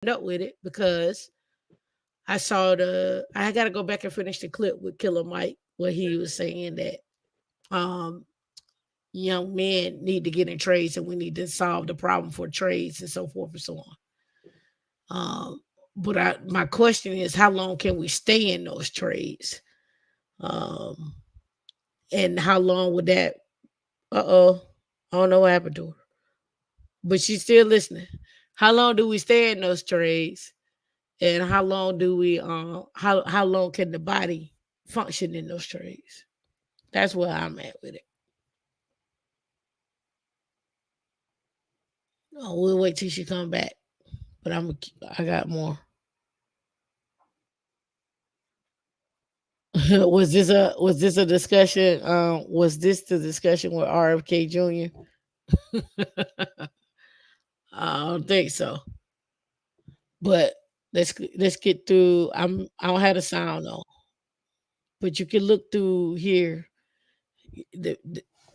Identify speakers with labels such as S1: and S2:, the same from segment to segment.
S1: up with it because I gotta go back and finish the clip with Killer Mike where he was saying that um young men need to get in trades and we need to solve the problem for trades and so forth and so on. Um, but my question is, how long can we stay in those trades? Um, and how long would that? Uh oh, I don't know what happened to her, but she's still listening. How long do we stay in those trades? And how long do we? How long can the body function in those trades? That's where I'm at with it. Oh, we'll wait till she come back. But I got more. Was this a discussion? Was this the discussion with RFK Jr.? I don't think so. But let's get through. I don't have the sound on, but you can look through here.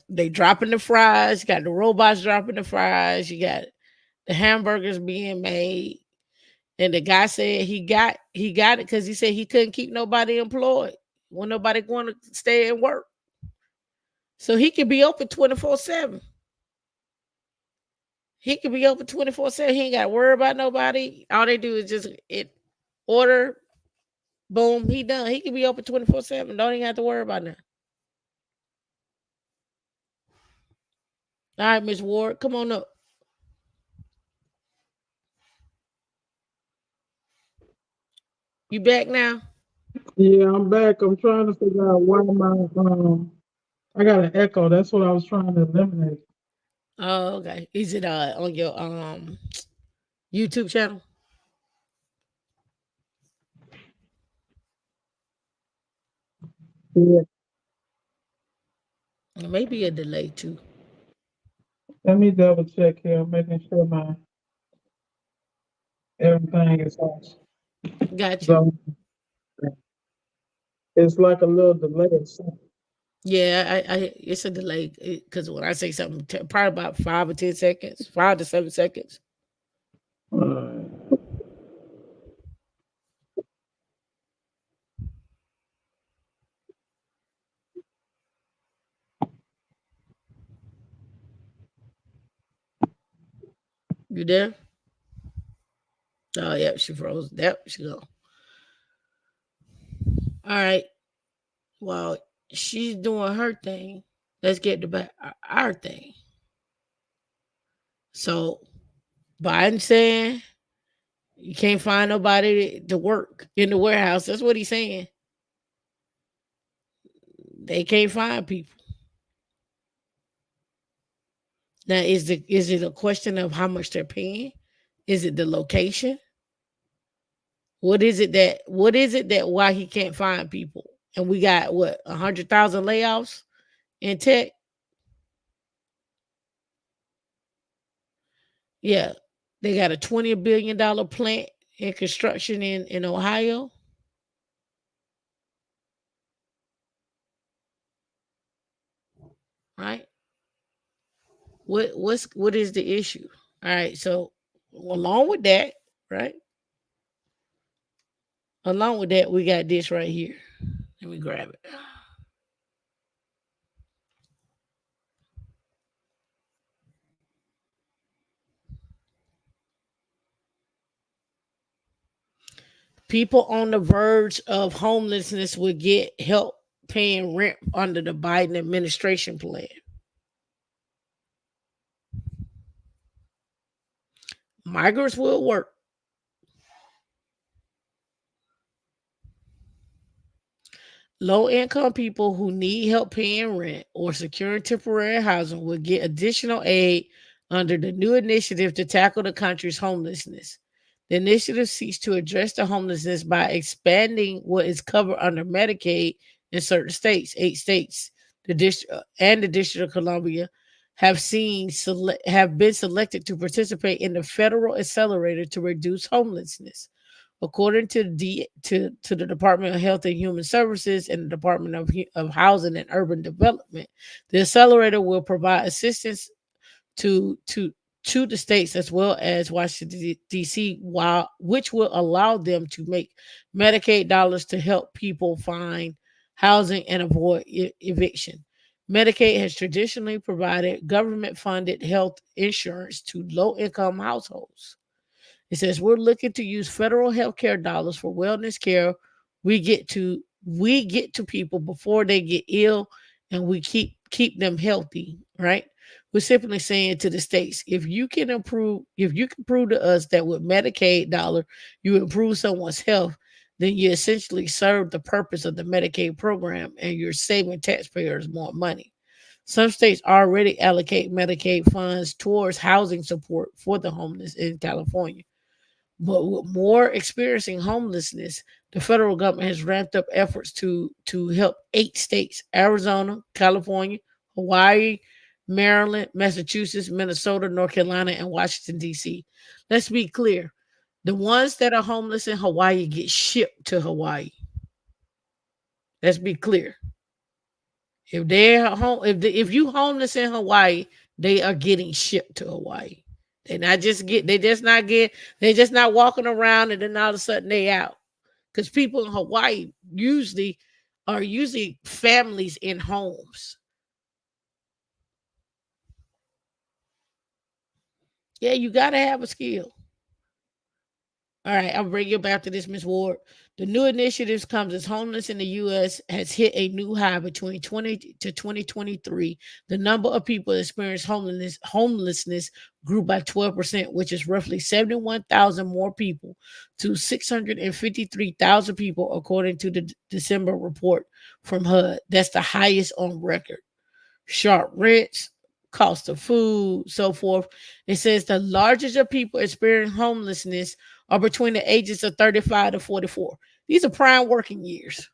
S1: They dropping the fries. You got the robots dropping the fries. You got the hamburgers being made. And the guy said he got it because he said he couldn't keep nobody employed when nobody going to stay and work. So he could be open 24/7. He could be open 24/7. He ain't got to worry about nobody. All they do is just order, boom, he done. He could be open 24/7. Don't even have to worry about that. All right, Miss Ward, come on up. You back now?
S2: Yeah, I'm back. I'm trying to figure out why I got an echo. That's what I was trying to eliminate.
S1: Oh, okay. Is it on your YouTube channel?
S2: Yeah.
S1: Maybe a delay too.
S2: Let me double check here, making sure my everything is off.
S1: Got you.
S2: So it's like a little delay or something.
S1: Yeah, I it's a delay because when I say something, probably about 5 or 10 seconds, 5 to 7 seconds.
S2: Uh,
S1: You there? Oh, yeah, she froze. Yep, she go. All right. Well, she's doing her thing. Let's get to back our thing. So Biden saying you can't find nobody to work in the warehouse. That's what he's saying. They can't find people. Now, is it a question of how much they're paying? Is it the location? What is it that why he can't find people? And we got what 100,000 layoffs in tech? Yeah. They got a $20 billion plant in construction in Ohio. Right? What is the issue? All right, so along with that, right? Along with that, we got this right here. Let me grab it. People on the verge of homelessness would get help paying rent under the Biden administration plan. Migrants will work. Low income people who need help paying rent or securing temporary housing will get additional aid under the new initiative to tackle the country's homelessness. The initiative seeks to address the homelessness by expanding what is covered under Medicaid in certain states. 8 states, the District of Columbia, have been selected to participate in the federal accelerator to reduce homelessness. According to the Department of Health and Human Services and the Department of Housing and Urban Development, the accelerator will provide assistance to to the states as well as Washington D.C., which will allow them to make Medicaid dollars to help people find housing and avoid eviction. Medicaid has traditionally provided government-funded health insurance to low-income households. It says we're looking to use federal health care dollars for wellness care. We get to people before they get ill, and we keep them healthy, right? We're simply saying to the states, if you can prove to us that with Medicaid dollar you improve someone's health, then you essentially serve the purpose of the Medicaid program and you're saving taxpayers more money. Some states already allocate Medicaid funds towards housing support for the homeless in California. But with more experiencing homelessness, the federal government has ramped up efforts to help 8 states: Arizona, California, Hawaii, Maryland, Massachusetts, Minnesota, North Carolina, and Washington, D.C. Let's be clear. The ones that are homeless in Hawaii get shipped to Hawaii. Let's be clear. If they're home, if you homeless in Hawaii, they are getting shipped to Hawaii. They're just not walking around and then all of a sudden they out. Because people in Hawaii usually families in homes. Yeah, you gotta have a skill. All right, I'll bring you back to this, Ms. Ward. The new initiatives comes as homelessness in the U.S. has hit a new high between 20 to 2023. The number of people that experience homelessness grew by 12%, which is roughly 71,000 more people to 653,000 people, according to the December report from HUD. That's the highest on record. Sharp rents, cost of food, so forth. It says the largest of people experiencing homelessness are between the ages of 35 to 44. These are prime working years.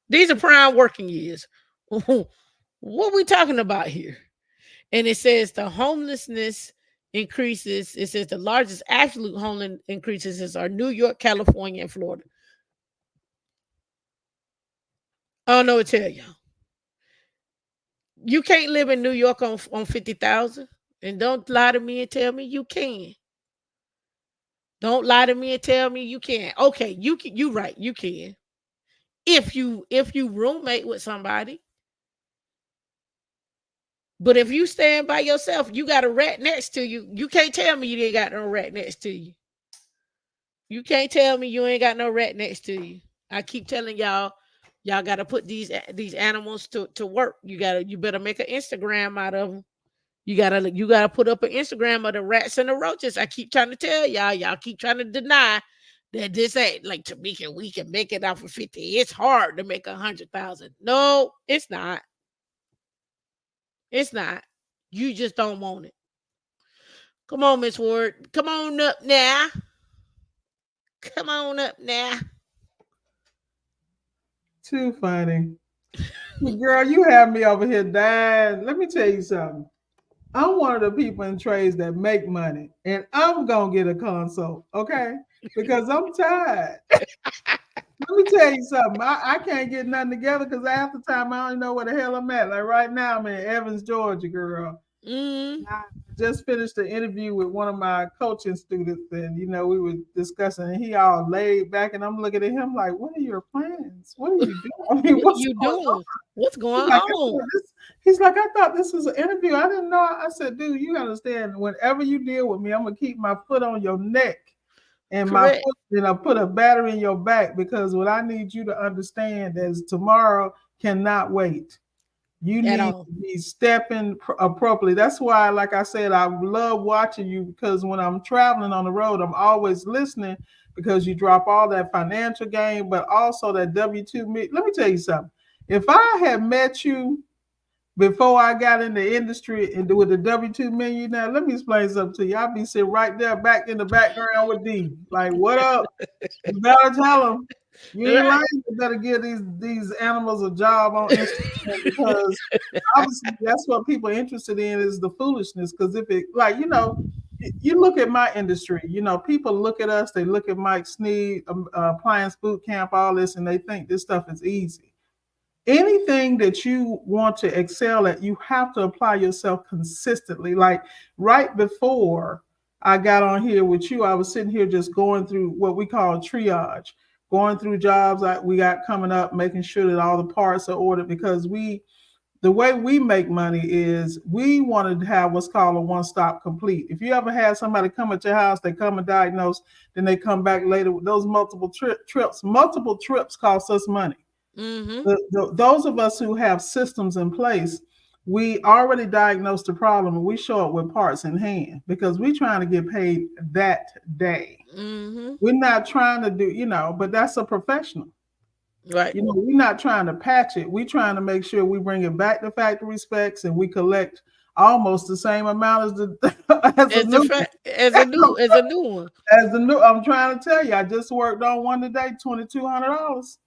S1: These are prime working years. What are we talking about here? And it says the homelessness increases. It says the largest absolute homeless increases are New York, California, and Florida. I don't know what to tell y'all. You can't live in New York on 50,000. And don't lie to me and tell me you can. Don't lie to me and tell me you can't. Okay, you right, you can. If you roommate with somebody. But if you stand by yourself, you got a rat next to you. You can't tell me you ain't got no rat next to you. You can't tell me you ain't got no rat next to you. I keep telling y'all got to put these animals to work. You better make an Instagram out of them. You gotta put up an Instagram of the rats and the roaches. I keep trying to tell y'all. Y'all keep trying to deny that this ain't like Tamika. We can make it out for 50. It's hard to make 100,000. No, it's not. It's not. You just don't want it. Come on, Miss Ward. Come on up now. Come on up now.
S2: Too funny. Girl, you have me over here dying. Let me tell you something. I'm one of the people in trades that make money, and I'm gonna get a consult, okay? Because I'm tired. Let me tell you something. I can't get nothing together because half the time I don't know where the hell I'm at. Like right now, I'm in Evans, Georgia, girl. I just finished the interview with one of my coaching students, and we were discussing, and he all laid back, and I'm looking at him like, "What are your plans? What are you doing? I mean,
S1: What
S2: what's
S1: you
S2: going on?"
S1: doing? What's going
S2: Like,
S1: on?
S2: he's like, "I thought this was an interview. I didn't know." I said, "Dude, you understand? Whenever you deal with me, I'm gonna keep my foot on your neck and my
S1: Correct.
S2: foot, and I put a battery in your back because what I need you to understand is tomorrow cannot wait. You
S1: At
S2: need
S1: all.
S2: to be stepping appropriately. That's why, like I said, I love watching you because when I'm traveling on the road, I'm always listening because you drop all that financial gain, but also that W-2. Let me tell you something. If I had met you before I got in the industry and with the W-2 menu now, let me explain something to you. I'll be sitting right there back in the background with D. Like, what up? You better tell them. You ain't
S1: Right.
S2: lying. You better give these animals a job on Instagram because obviously that's what people are interested in is the foolishness. Because if it you look at my industry, people look at us, they look at Mike Sneed, Appliance Boot Camp, all this, and they think this stuff is easy. anything that you want to excel at, you have to apply yourself consistently. Like right before I got on here with you, I was sitting here just going through what we call triage, going through jobs that we got coming up, making sure that all the parts are ordered because the way we make money is we wanted to have what's called a one-stop complete. If you ever had somebody come at your house, they come and diagnose, then they come back later with those trips. Multiple trips cost us money.
S1: Mm-hmm.
S2: Those of us who have systems in place, we already diagnosed the problem and we show up with parts in hand because we're trying to get paid that day.
S1: Mm-hmm.
S2: We're not trying to do, but that's a professional.
S1: Right.
S2: We're not trying to patch it. We're trying to make sure we bring it back to factory specs and we collect almost the same amount as the as a new
S1: as a new one.
S2: as the new. I'm trying to tell you, I just worked on one today, $2,200.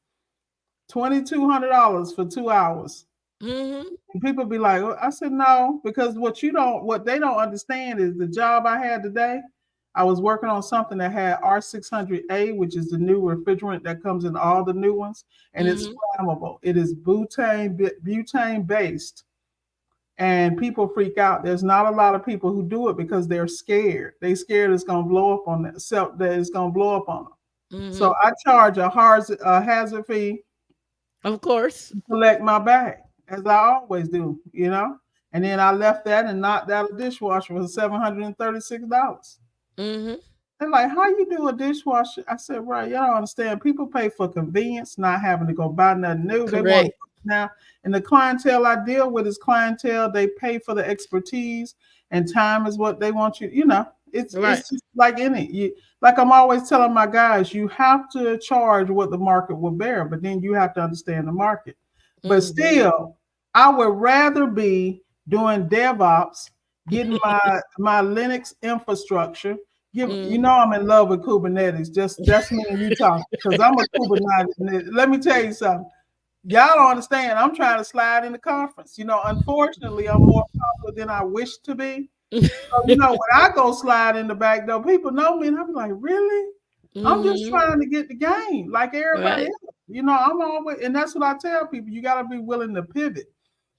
S2: $2,200 for 2 hours.
S1: Mm-hmm.
S2: And people be like, I said no, because what they don't understand is the job I had today. I was working on something that had R600A, which is the new refrigerant that comes in all the new ones, and it's flammable. It is butane based, and people freak out. There's not a lot of people who do it because they're scared. They scared it's gonna blow up on themselves. That it's gonna blow up on them.
S1: Mm-hmm.
S2: So I charge a hazard fee.
S1: Of course.
S2: Collect my bag, as I always do, And then I left that and knocked out a dishwasher for $736.
S1: Mm-hmm.
S2: They're like, how you do a dishwasher? I said, right, y'all don't understand. People pay for convenience, not having to go buy nothing new.
S1: Correct.
S2: They want now. And the clientele I deal with is clientele. They pay for the expertise, and time is what they want you. It's just like like I'm always telling my guys, you have to charge what the market will bear, but then you have to understand the market. But still, I would rather be doing DevOps, getting my Linux infrastructure. I'm in love with Kubernetes. Just me and you talking because I'm a Kubernetes. Let me tell you something. Y'all don't understand. I'm trying to slide in the conference. Unfortunately, I'm more popular than I wish to be. So, when I go slide in the back door, people know me, and I'm like, really? I'm just trying to get the game like everybody else. I'm always, and that's what I tell people. You got to be willing to pivot.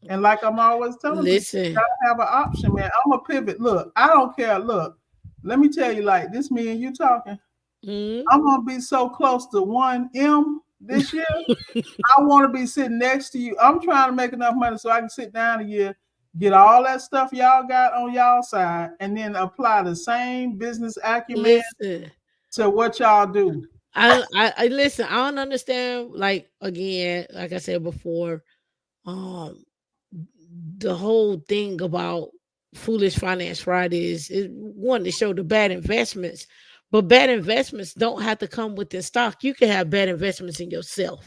S2: And like I'm always telling people, you got to have an option, man. I'm a pivot. Look, I don't care. Look, let me tell you, like this, me and you talking. I'm gonna be so close to 1M this year. I want to be sitting next to you. I'm trying to make enough money so I can sit down a year, get all that stuff y'all got on y'all side, and then apply the same business acumen to what y'all do.
S1: I listen. I don't understand. Like again, like I said before, the whole thing about Foolish Finance Fridays is one to show the bad investments, but bad investments don't have to come within stock. You can have bad investments in yourself,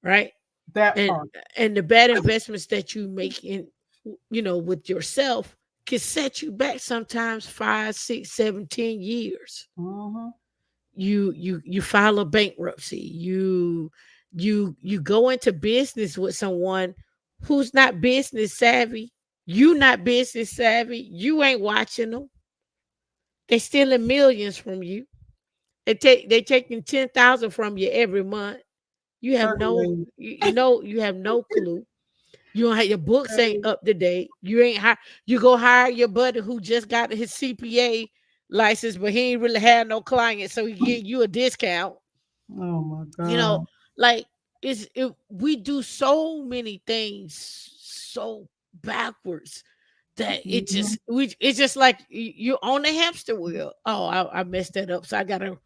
S1: right? And the bad investments that you make in, with yourself can set you back sometimes 5, 6, 7, 10 years. You file a bankruptcy. You go into business with someone who's not business savvy. You not business savvy. You ain't watching them. They stealing millions from you. They taking 10,000 from you every month. You have you have no clue. You don't have your books ain't up to date. You go hire your buddy who just got his CPA license, but he ain't really had no clients, so he give you a discount.
S2: Oh my God.
S1: Like we do so many things so backwards that it's just like you're on the hamster wheel. Oh, I messed that up, so I gotta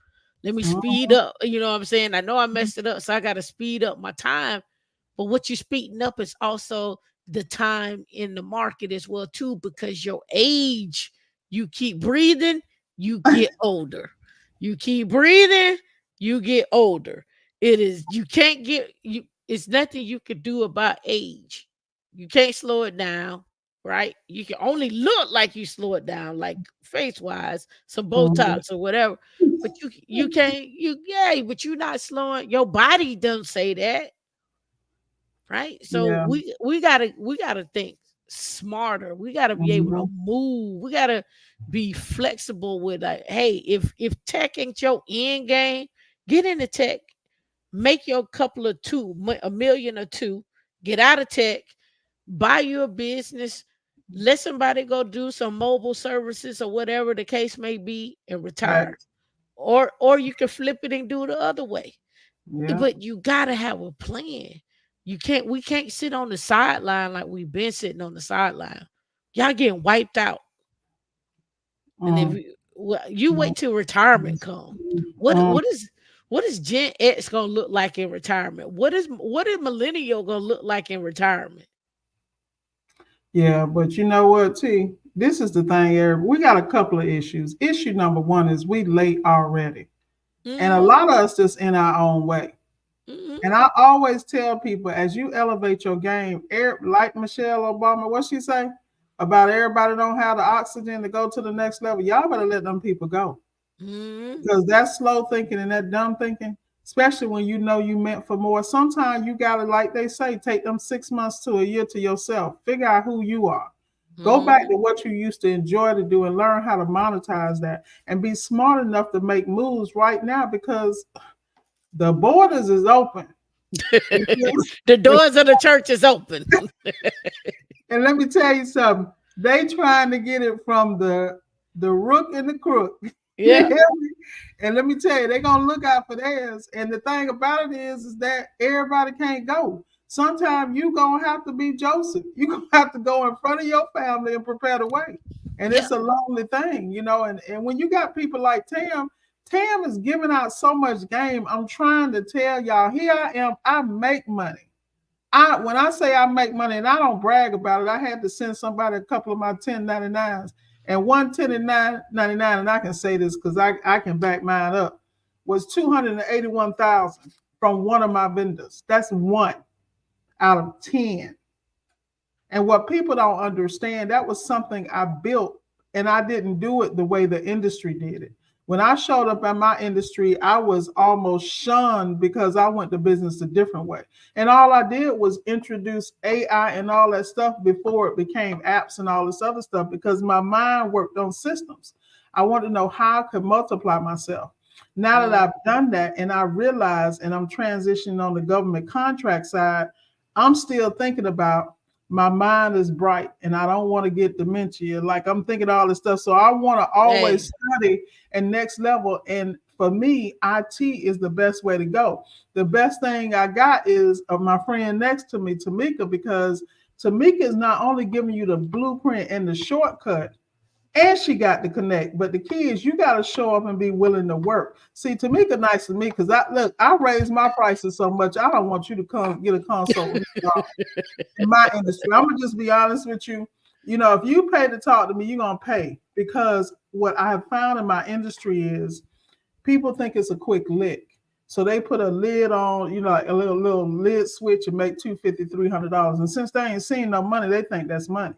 S1: let me speed up. You know what I'm saying? I know I messed it up, so I gotta speed up my time. But what you're speeding up is also the time in the market as well too, because your age, you keep breathing, you get older. You keep breathing, you get older. It's nothing you could do about age. You can't slow it down, right? You can only look like you slow it down, like face wise, some Botox or whatever. But you can't, but you're not slowing. Your body doesn't say that. Right. So we gotta think smarter. We gotta be able to move. We gotta be flexible with like, hey, if tech ain't your end game, get into tech. make your couple of a million or two, get out of tech, buy you a business, let somebody go do some mobile services or whatever the case may be and retire.
S2: Facts.
S1: Or you can flip it and do it the other way.
S2: Yeah.
S1: But you gotta have a plan. We can't sit on the sideline like we've been sitting on the sideline. Y'all getting wiped out. And if
S2: Mm,
S1: you
S2: mm,
S1: wait till retirement come, what
S2: mm.
S1: what is what is Gen X gonna look like in retirement? What is millennial gonna look like in retirement?
S2: Yeah, but you know what, T? This is the thing, Eric. We got a couple of issues. Issue number one is we late already. And a
S1: Mm-hmm.
S2: lot of us just in our own way.
S1: Mm-hmm.
S2: And I always tell people as you elevate your game, like Michelle Obama, what she say about everybody don't have the oxygen to go to the next level. Y'all better let them people go.
S1: Mm-hmm.
S2: Because that slow thinking and that dumb thinking, especially when you know you meant for more, sometimes you gotta, like they say, take them 6 months to a year to yourself. Figure out who you are. Go back to what you used to enjoy to do and learn how to monetize that and be smart enough to make moves right now because the borders is open.
S1: The doors of the church is open.
S2: And let me tell you something. They trying to get it from the rook and the crook.
S1: Yeah.
S2: And let me tell you, they're gonna look out for theirs. And the thing about it is that everybody can't go. Sometimes you gonna have to be Joseph. You gonna have to go in front of your family and prepare the way. And
S1: Yeah.
S2: it's a lonely thing, you know. And when you got people like Tam is giving out so much game. I'm trying to tell y'all, here I am. I make money. When I say I make money, and I don't brag about it, I had to send somebody a couple of my 1099s. And one 1099, and I can say this because I can back mine up, was 281,000 from one of my vendors. That's one out of 10. And what people don't understand, that was something I built, and I didn't do it the way the industry did it. When I showed up in my industry, I was almost shunned because I went to business a different way. And all I did was introduce AI and all that stuff before it became apps and all this other stuff because my mind worked on systems. I wanted to know how I could multiply myself. Now that I've done that and I realize, and I'm transitioning on the government contract side, I'm still thinking about my mind is bright and I don't want to get dementia. Like I'm thinking all this stuff. So I want to always study and next level. And for me, IT is the best way to go. The best thing I got is my friend next to me, Tamika, because Tamika is not only giving you the blueprint and the shortcut, and she got to connect. But the key is you got to show up and be willing to work. See, Tamika nice to me because I raised my prices so much. I don't want you to come get a consult with me in my industry. I'm gonna just be honest with you. You know, if you pay to talk to me, you're gonna pay because what I have found in my industry is people think it's a quick lick. So they put a lid on, you know, like a little lid switch and make $250, $300. And since they ain't seen no money, they think that's money.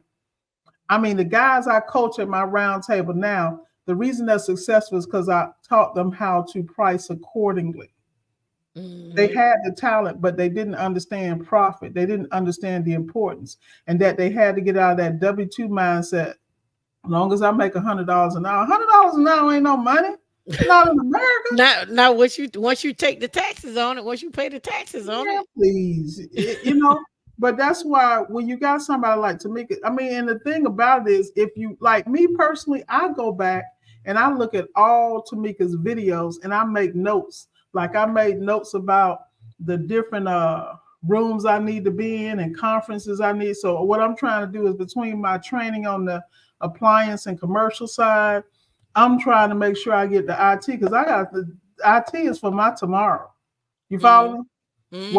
S2: I mean, the guys I coach at my round table now, the reason they're successful is because I taught them how to price accordingly.
S1: Mm-hmm.
S2: They had the talent, but they didn't understand profit. They didn't understand the importance, and that they had to get out of that W-2 mindset. As long as I make $100 an hour, $100 an hour ain't no money. Not in America.
S1: Now, once you take the taxes on it, once you pay the taxes on it,
S2: please, you know. But that's why when you got somebody like Tamika, I mean, and the thing about it is, if you like me personally, I go back and I look at all Tamika's videos and I make notes. Like I made notes about the different rooms I need to be in and conferences I need. So what I'm trying to do is between my training on the appliance and commercial side, I'm trying to make sure I get the IT because I got the IT is for my tomorrow. You follow me?
S1: mm-hmm.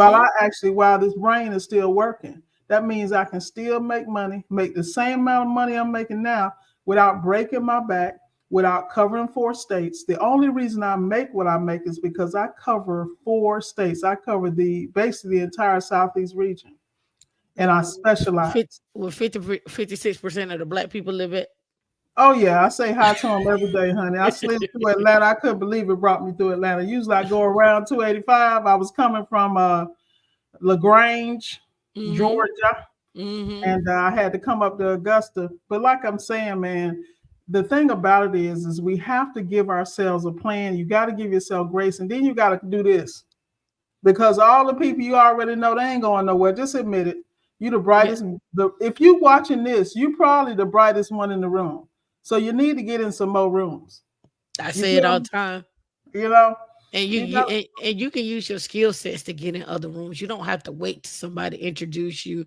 S2: While this brain is still working, that means I can still make money, make the same amount of money I'm making now without breaking my back, without covering 4 states. The only reason I make what I make is because I cover 4 states. I cover basically the entire Southeast region. And I specialize.
S1: Where 56% of the black people live at.
S2: Oh yeah, I say hi to them every day, honey. I slid through Atlanta. I couldn't believe it brought me through Atlanta. Usually I go around 285. I was coming from LaGrange,
S1: Mm-hmm.
S2: Georgia,
S1: Mm-hmm.
S2: and I had to come up to Augusta. But like I'm saying, man, the thing about it is we have to give ourselves a plan. You got to give yourself grace, and then you got to do this. because all the people you already know, they ain't going nowhere. Just admit it. You the
S1: Yeah,
S2: brightest. If you watching this, you probably the brightest one in the room. So you need to get in some more rooms.
S1: I
S2: You
S1: say it all
S2: feel
S1: the time.
S2: me? You know,
S1: And
S2: you know.
S1: and you can use your skill sets to get in other rooms. You don't have to wait till somebody introduce you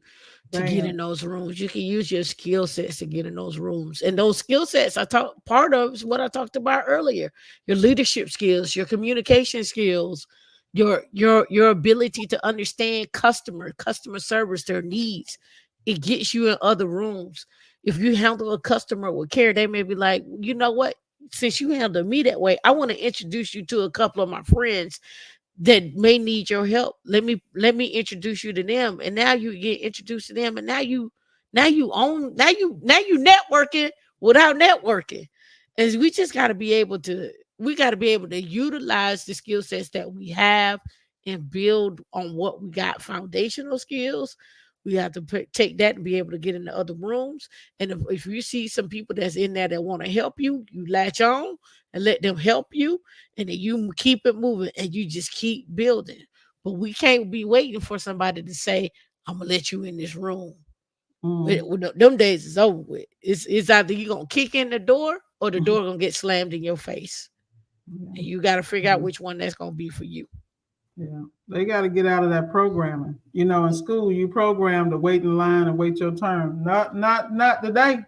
S1: to get in
S2: Damn.
S1: those rooms. You can use your skill sets to get in those rooms. And those skill sets I talk part of is what I talked about earlier. Your leadership skills, your communication skills, your ability to understand customer service, their needs. It gets you in other rooms. If you handle a customer with care, they may be like, you know what? Since you handle me that way, I want to introduce you to a couple of my friends that may need your help. Let me introduce you to them. And now you get introduced to them, and now you networking without networking. And we got to be able to utilize the skill sets that we have and build on what we got foundational skills. We have to take that and be able to get into other rooms. And if you see some people that's in there that want to help you, you latch on and let them help you, and then you keep it moving and you just keep building. But we can't be waiting for somebody to say, "I'm gonna let you in this room."
S2: Mm,
S1: Them days is over with. It's either you gonna kick in the door or the
S2: mhm,
S1: door gonna get slammed in your face,
S2: yeah,
S1: and you got to figure out
S2: yeah,
S1: which one that's gonna be for you.
S2: yeah. They got to get out of that programming. You know, in school, you program to wait in line and wait your turn. Not today.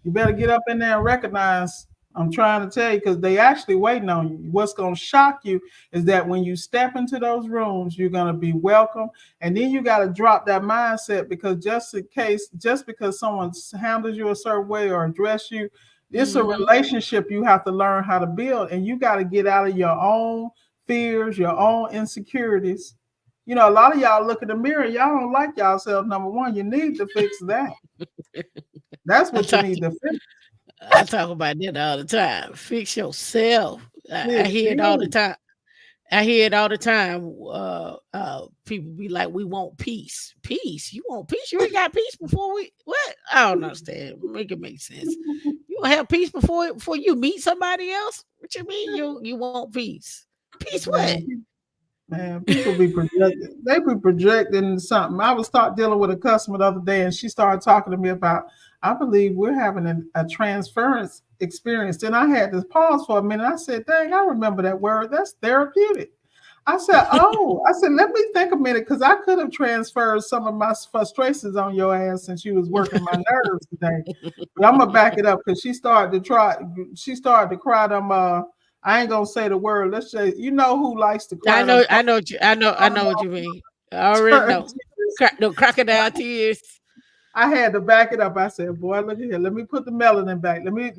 S2: You better get up in there and recognize. I'm trying to tell you because they actually waiting on you. What's going to shock you is that when you step into those rooms, you're going to be welcome, and then you got to drop that mindset because just because someone handles you a certain way or address you, it's a
S1: Hmm.
S2: relationship you have to learn how to build, and you got to get out of your own fears, your own insecurities. You know, a lot of y'all look in the mirror, y'all don't like yourself. Number one, you need to fix that. That's
S1: I
S2: what you
S1: talk,
S2: need to fix.
S1: I talk about that all the time. Fix yourself. I
S2: Fix
S1: hear it all the
S2: you.
S1: time. I hear it all the time. People be like, "We want peace. Peace. You want peace? You ain't got peace before we what? I don't understand. Make it make sense. You don't have peace before you meet somebody else. What you mean? You want peace? Peace what?
S2: Man, people be projecting. They be projecting something. I was start dealing with a customer the other day, and she started talking to me about. I believe we're having a transference experience. Then I had to pause for a minute. I said, "Dang, I remember that word. That's therapeutic." I said, "Oh," I said, "Let me think a minute, because I could have transferred some of my frustrations on your ass since you was working my nerves today." But I'm gonna back it up because she started to try. She started to cry them. I ain't gonna say the word. Let's say you know who likes to
S1: I
S2: cry them.
S1: know. I know what you mean. I already know. No crocodile tears.
S2: I had to back it up. I said, "Boy, look at here. Let me put the melanin back. Let me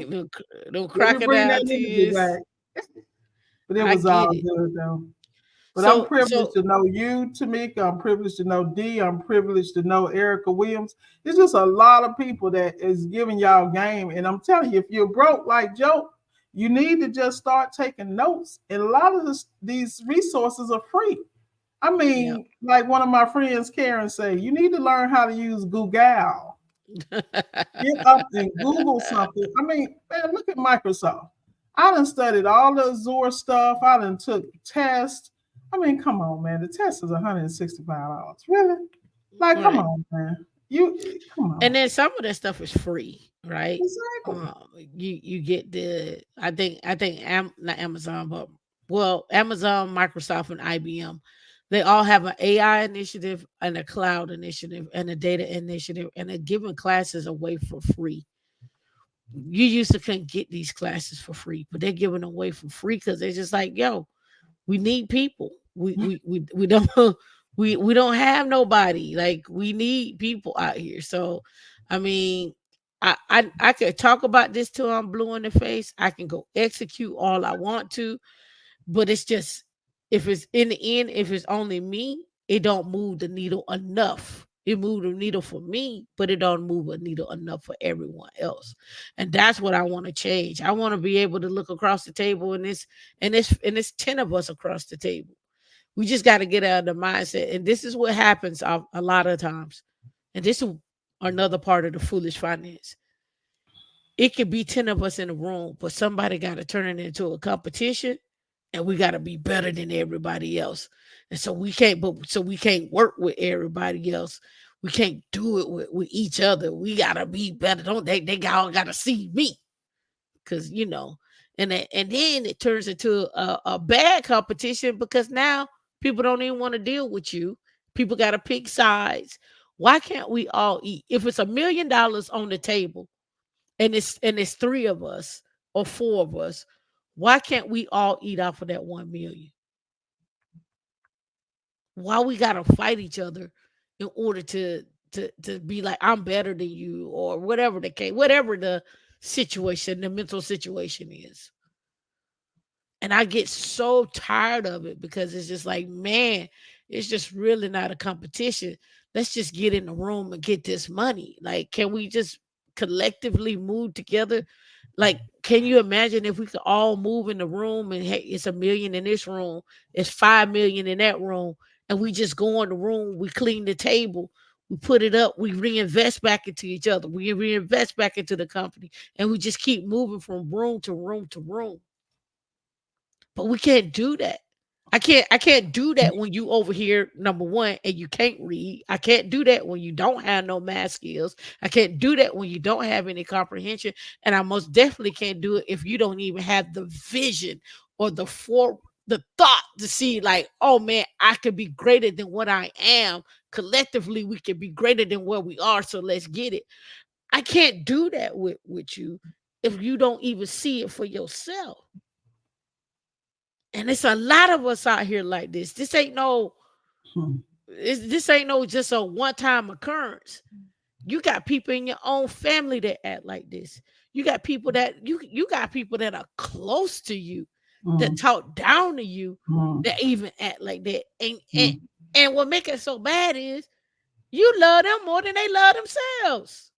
S1: no, no
S2: let me bring
S1: crocodile
S2: that energy
S1: tears.
S2: back." But it
S1: I
S2: was
S1: get
S2: all
S1: it.
S2: good though. But I'm
S1: So
S2: privileged
S1: so
S2: to know you, Tamika. I'm privileged to know D. I'm privileged to know Erica Williams. There's just a lot of people that is giving y'all game. And I'm telling you, if you're broke like Joe, you need to just start taking notes. And a lot of these resources are free. I
S1: yeah.
S2: mean, like one of my friends, Karen, say, you need to learn how to use Google. Get up and Google something. I mean, man, look at Microsoft. I done studied all the Azure stuff. I done took tests. I mean, come on, man. The test is $165. Really? Like, come
S1: Right.
S2: on, man. Come
S1: And
S2: on.
S1: then some of that stuff is free, right?
S2: Exactly.
S1: You get the I think not Amazon, but well, Amazon, Microsoft, and IBM, they all have an AI initiative and a cloud initiative and a data initiative, and they're giving classes away for free. You used to couldn't get these classes for free, but they're giving away for free because they're just like, yo, we need people. We don't we don't have nobody. Like we need people out here. So I mean, I could talk about this till I'm blue in the face. I can go execute all I want to, but it's just if it's in the end, if it's only me, it don't move the needle enough. It moved the needle for me, but it don't move a needle enough for everyone else. And that's what I want to change. I want to be able to look across the table and it's 10 of us across the table. We just got to get out of the mindset. And this is what happens a lot of times. And this is another part of the foolish finance. It could be 10 of us in a room, but somebody got to turn it into a competition and we got to be better than everybody else. And so we can't work with everybody else. We can't do it with each other. We got to be better. Don't they all got to see me, because and then it turns into a bad competition, because now people don't even want to deal with you. People got to pick sides. Why can't we all eat? If it's $1 million on the table, and it's three of us or four of us, why can't we all eat off of that 1 million? Why we gotta fight each other in order to be like, I'm better than you, or whatever the case, whatever the situation, the mental situation is. And I get so tired of it, because it's just like, man, it's just really not a competition. Let's just get in the room and get this money. Like, can we just collectively move together? Like, can you imagine if we could all move in the room, and hey, it's 1 million in this room, it's 5 million in that room, and we just go in the room, we clean the table, we put it up, we reinvest back into each other, we reinvest back into the company, and we just keep moving from room to room to room. But we can't do that. I can't do that when you over here, number one, and you can't read. I can't do that when you don't have no math skills. I can't do that when you don't have any comprehension. And I most definitely can't do it if you don't even have the vision, or the thought to see, like, oh man, I could be greater than what I am. Collectively, we can be greater than where we are. So let's get it. I can't do that with you if you don't even see it for yourself. And it's a lot of us out here like this.
S2: Hmm.
S1: This ain't no just a one-time occurrence. You got people in your own family that act like this. You got people that are close to you, that
S2: Mm,
S1: talk down to you,
S2: mm,
S1: that even act like that. And and,
S2: mm,
S1: and what makes it so bad is you love them more than they love themselves.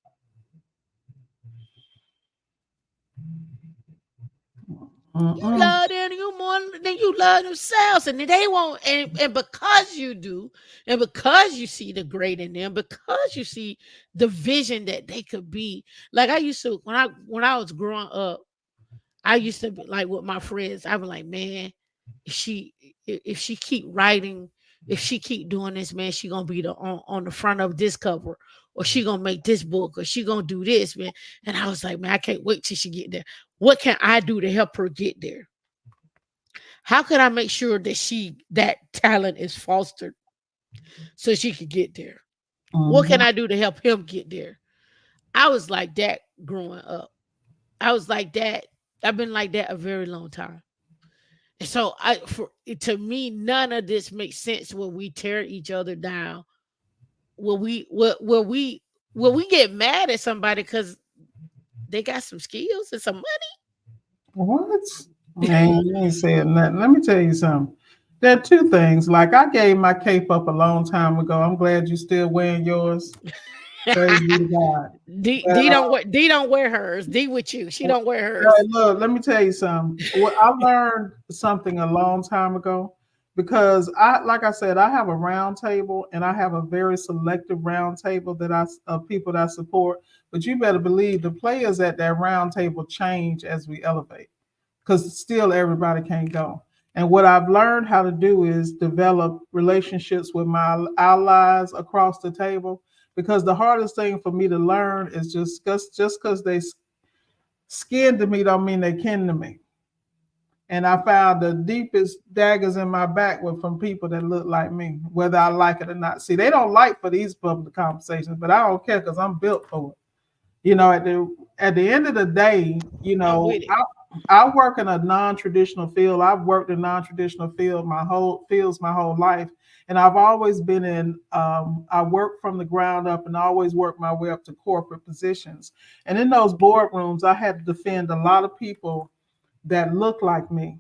S2: mm,
S1: You
S2: mm,
S1: love them you more than you love themselves. And they won't, and because you do, and because you see the great in them, because you see the vision that they could be. Like, I used to, when I was growing up, I used to be like, with my friends, I was like, man, if she if she keep writing, if she keep doing this, man, she gonna be on the front of this cover, or she gonna make this book, or she gonna do this, man. And I was like, man, I can't wait till she get there. What can I do to help her get there? How can I make sure that talent is fostered so she could get there? What can
S2: mhm.
S1: I do to help him get there? I was like that growing up. I was like that. I've been like that a very long time. And so, to me, none of this makes sense when we tear each other down. When we get mad at somebody because they got some skills and some
S2: What? Man, you ain't saying nothing. Let me tell you something. There are two things. Like, I gave my cape up a long time ago. I'm glad you still wearing yours. Praise be to God.
S1: D don't wear hers. D with you. She
S2: Well,
S1: don't wear hers.
S2: look, let me tell you something. Well, I learned something a long time ago because like I said, I have a round table and I have a very selective round table of people that I support. But you better believe the players at that round table change as we elevate, because still everybody can't go. And what I've learned how to do is develop relationships with my allies across the table. Because the hardest thing for me to learn is just because they skin to me don't mean they kin to me. And I found the deepest daggers in my back were from people that look like me, whether I like it or not. See, they don't like for these public conversations, but I don't care because I'm built for it. At the end of the day,
S1: I'm with it.
S2: I work in a non-traditional field. I've worked in non-traditional fields my whole life, and I've always been in. I work from the ground up, and I always work my way up to corporate positions. And in those boardrooms, I had to defend a lot of people that look like me,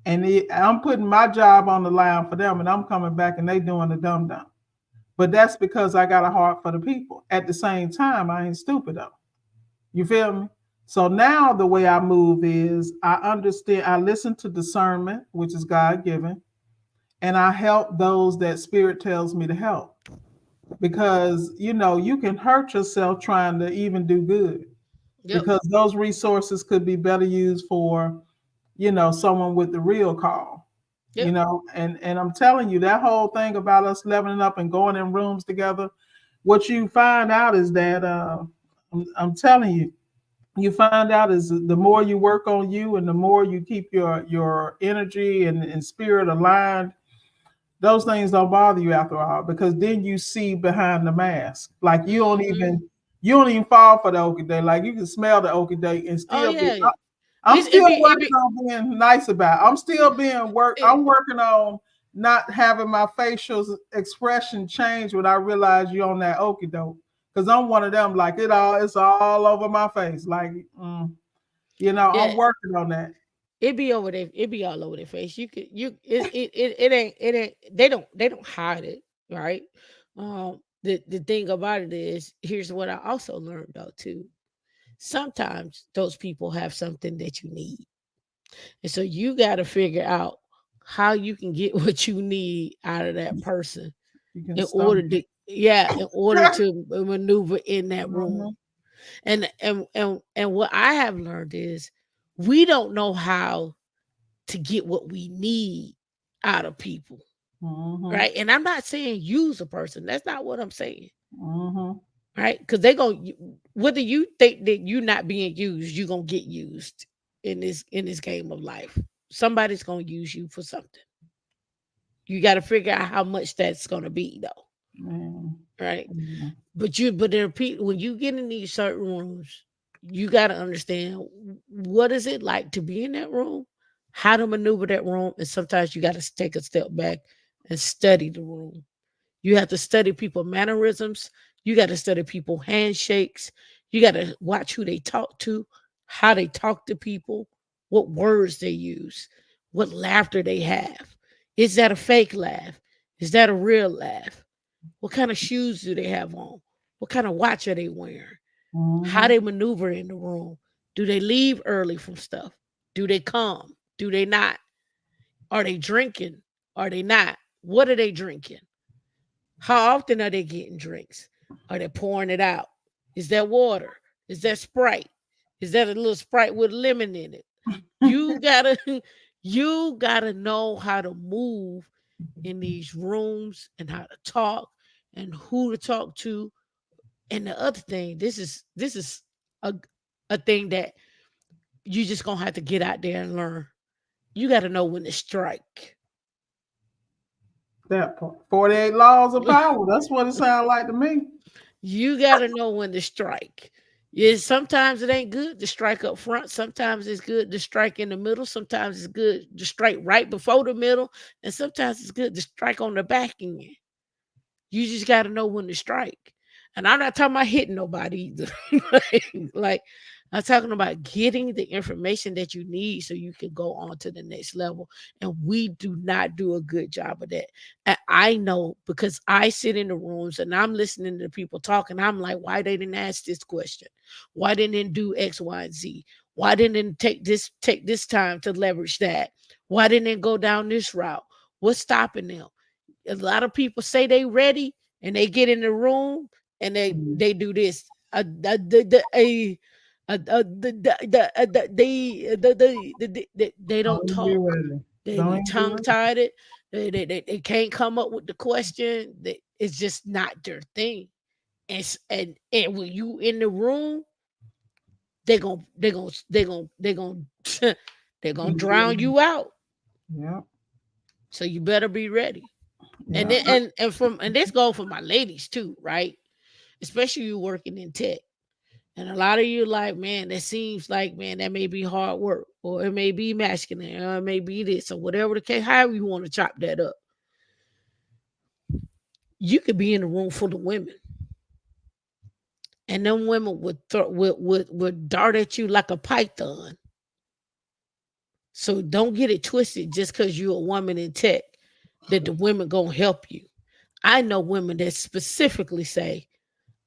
S2: and I'm putting my job on the line for them, and I'm coming back, and they doing the dumb dumb. But that's because I got a heart for the people. At the same time, I ain't stupid though. You feel me? So now the way I move is I understand, I listen to discernment, which is God given, and I help those that spirit tells me to help. Because you can hurt yourself trying to even do good,
S1: Yep.
S2: because those resources could be better used for someone with the real call.
S1: Yep.
S2: And I'm telling you, that whole thing about us leveling up and going in rooms together, what you find out is that I'm telling you, you find out is the more you work on you and the more you keep your energy and spirit aligned, those things don't bother you after a while, because then you see behind the mask. Like you don't even fall for the okie day. Like you can smell the okie day and
S1: Oh
S2: still be.
S1: yeah.
S2: I'm
S1: It
S2: still
S1: be it
S2: working
S1: be
S2: on being nice about it. I'm still being work.
S1: it,
S2: I'm working on not having my facial expression change when I realize you're on that okie doke. Because I'm one of them, like it's all over my face. Like,
S1: yeah.
S2: I'm working on that.
S1: It be over there. It be all over their face. You could you it ain't they don't hide it, right? The thing about it is, here's what I also learned though too. Sometimes those people have something that you need. And so you got to figure out how you can get what you need out of that person
S2: You can
S1: in order
S2: stomach
S1: to, yeah, in order to maneuver in
S2: it.
S1: that room. And what I have learned is we don't know how to get what we need out of people.
S2: Mm-hmm.
S1: Right. And I'm not saying use a person. That's not what I'm saying.
S2: Mm-hmm.
S1: Right. Because they're going, whether you think that you're not being used, you're going to get used in this game of life. Somebody's going to use you for something. You got to figure out how much that's going to be, though.
S2: Man.
S1: Right.
S2: Mhm.
S1: But there are people, when you get in these certain rooms, you got to understand what is it like to be in that room, how to maneuver that room, and sometimes you got to take a step back and study the room. You have to study people mannerisms. You got to study people handshakes. You got to watch who they talk to, how they talk to people, what words they use, what laughter they have. Is that a fake laugh? Is that a real laugh? What kind of shoes do they have on? What kind of watch are they wearing? How
S2: Mhm.
S1: they maneuver in the room? Do they leave early from stuff? Do they come? Do they not? Are they drinking? Are they not? What are they drinking? How often are they getting drinks? Are they pouring it out? Is that water? Is that Sprite? Is that a little Sprite with lemon in it? You gotta you gotta know how to move in these rooms and how to talk and who to talk to. And the other thing, this is a a thing that you just gonna have to get out there and learn. You gotta know when to strike.
S2: That part. 48 laws of power. That's what it sounds like to me.
S1: You gotta know when to strike. Yeah, sometimes it ain't good to strike up front. Sometimes it's good to strike in the middle. Sometimes it's good to strike right before the middle, and sometimes it's good to strike on the back end. You just got to know when to strike. And I'm not talking about hitting nobody either. like, I'm talking about getting the information that you need so you can go on to the next level. And we do not do a good job of that. And I know because I sit in the rooms and I'm listening to people talking. I'm like, why they didn't ask this question? Why didn't they do X, Y, and Z? Why didn't they take this time to leverage that? Why didn't they go down this route? What's stopping them? A lot of people say they ready and they get in the room and they
S2: Mhm.
S1: they do this. They
S2: Don't
S1: don't
S2: even be
S1: talk.
S2: ready.
S1: They
S2: Don't
S1: be
S2: even be
S1: tongue
S2: ready.
S1: tied. They can't come up with the question. It's just not their thing. And when you in the room, they gonna they're gonna drown you out.
S2: Yeah.
S1: So you better be ready. And
S2: Yeah.
S1: then and this goes for my ladies too, right? Especially you working in tech. And a lot of you like, man, that seems like, man, that may be hard work, or it may be masculine, or it may be this, or whatever the case, however you want to chop that up. You could be in a room full of women, and them women would dart at you like a python. So don't get it twisted just because you're a woman in tech that the women gonna help you. I know women that specifically say,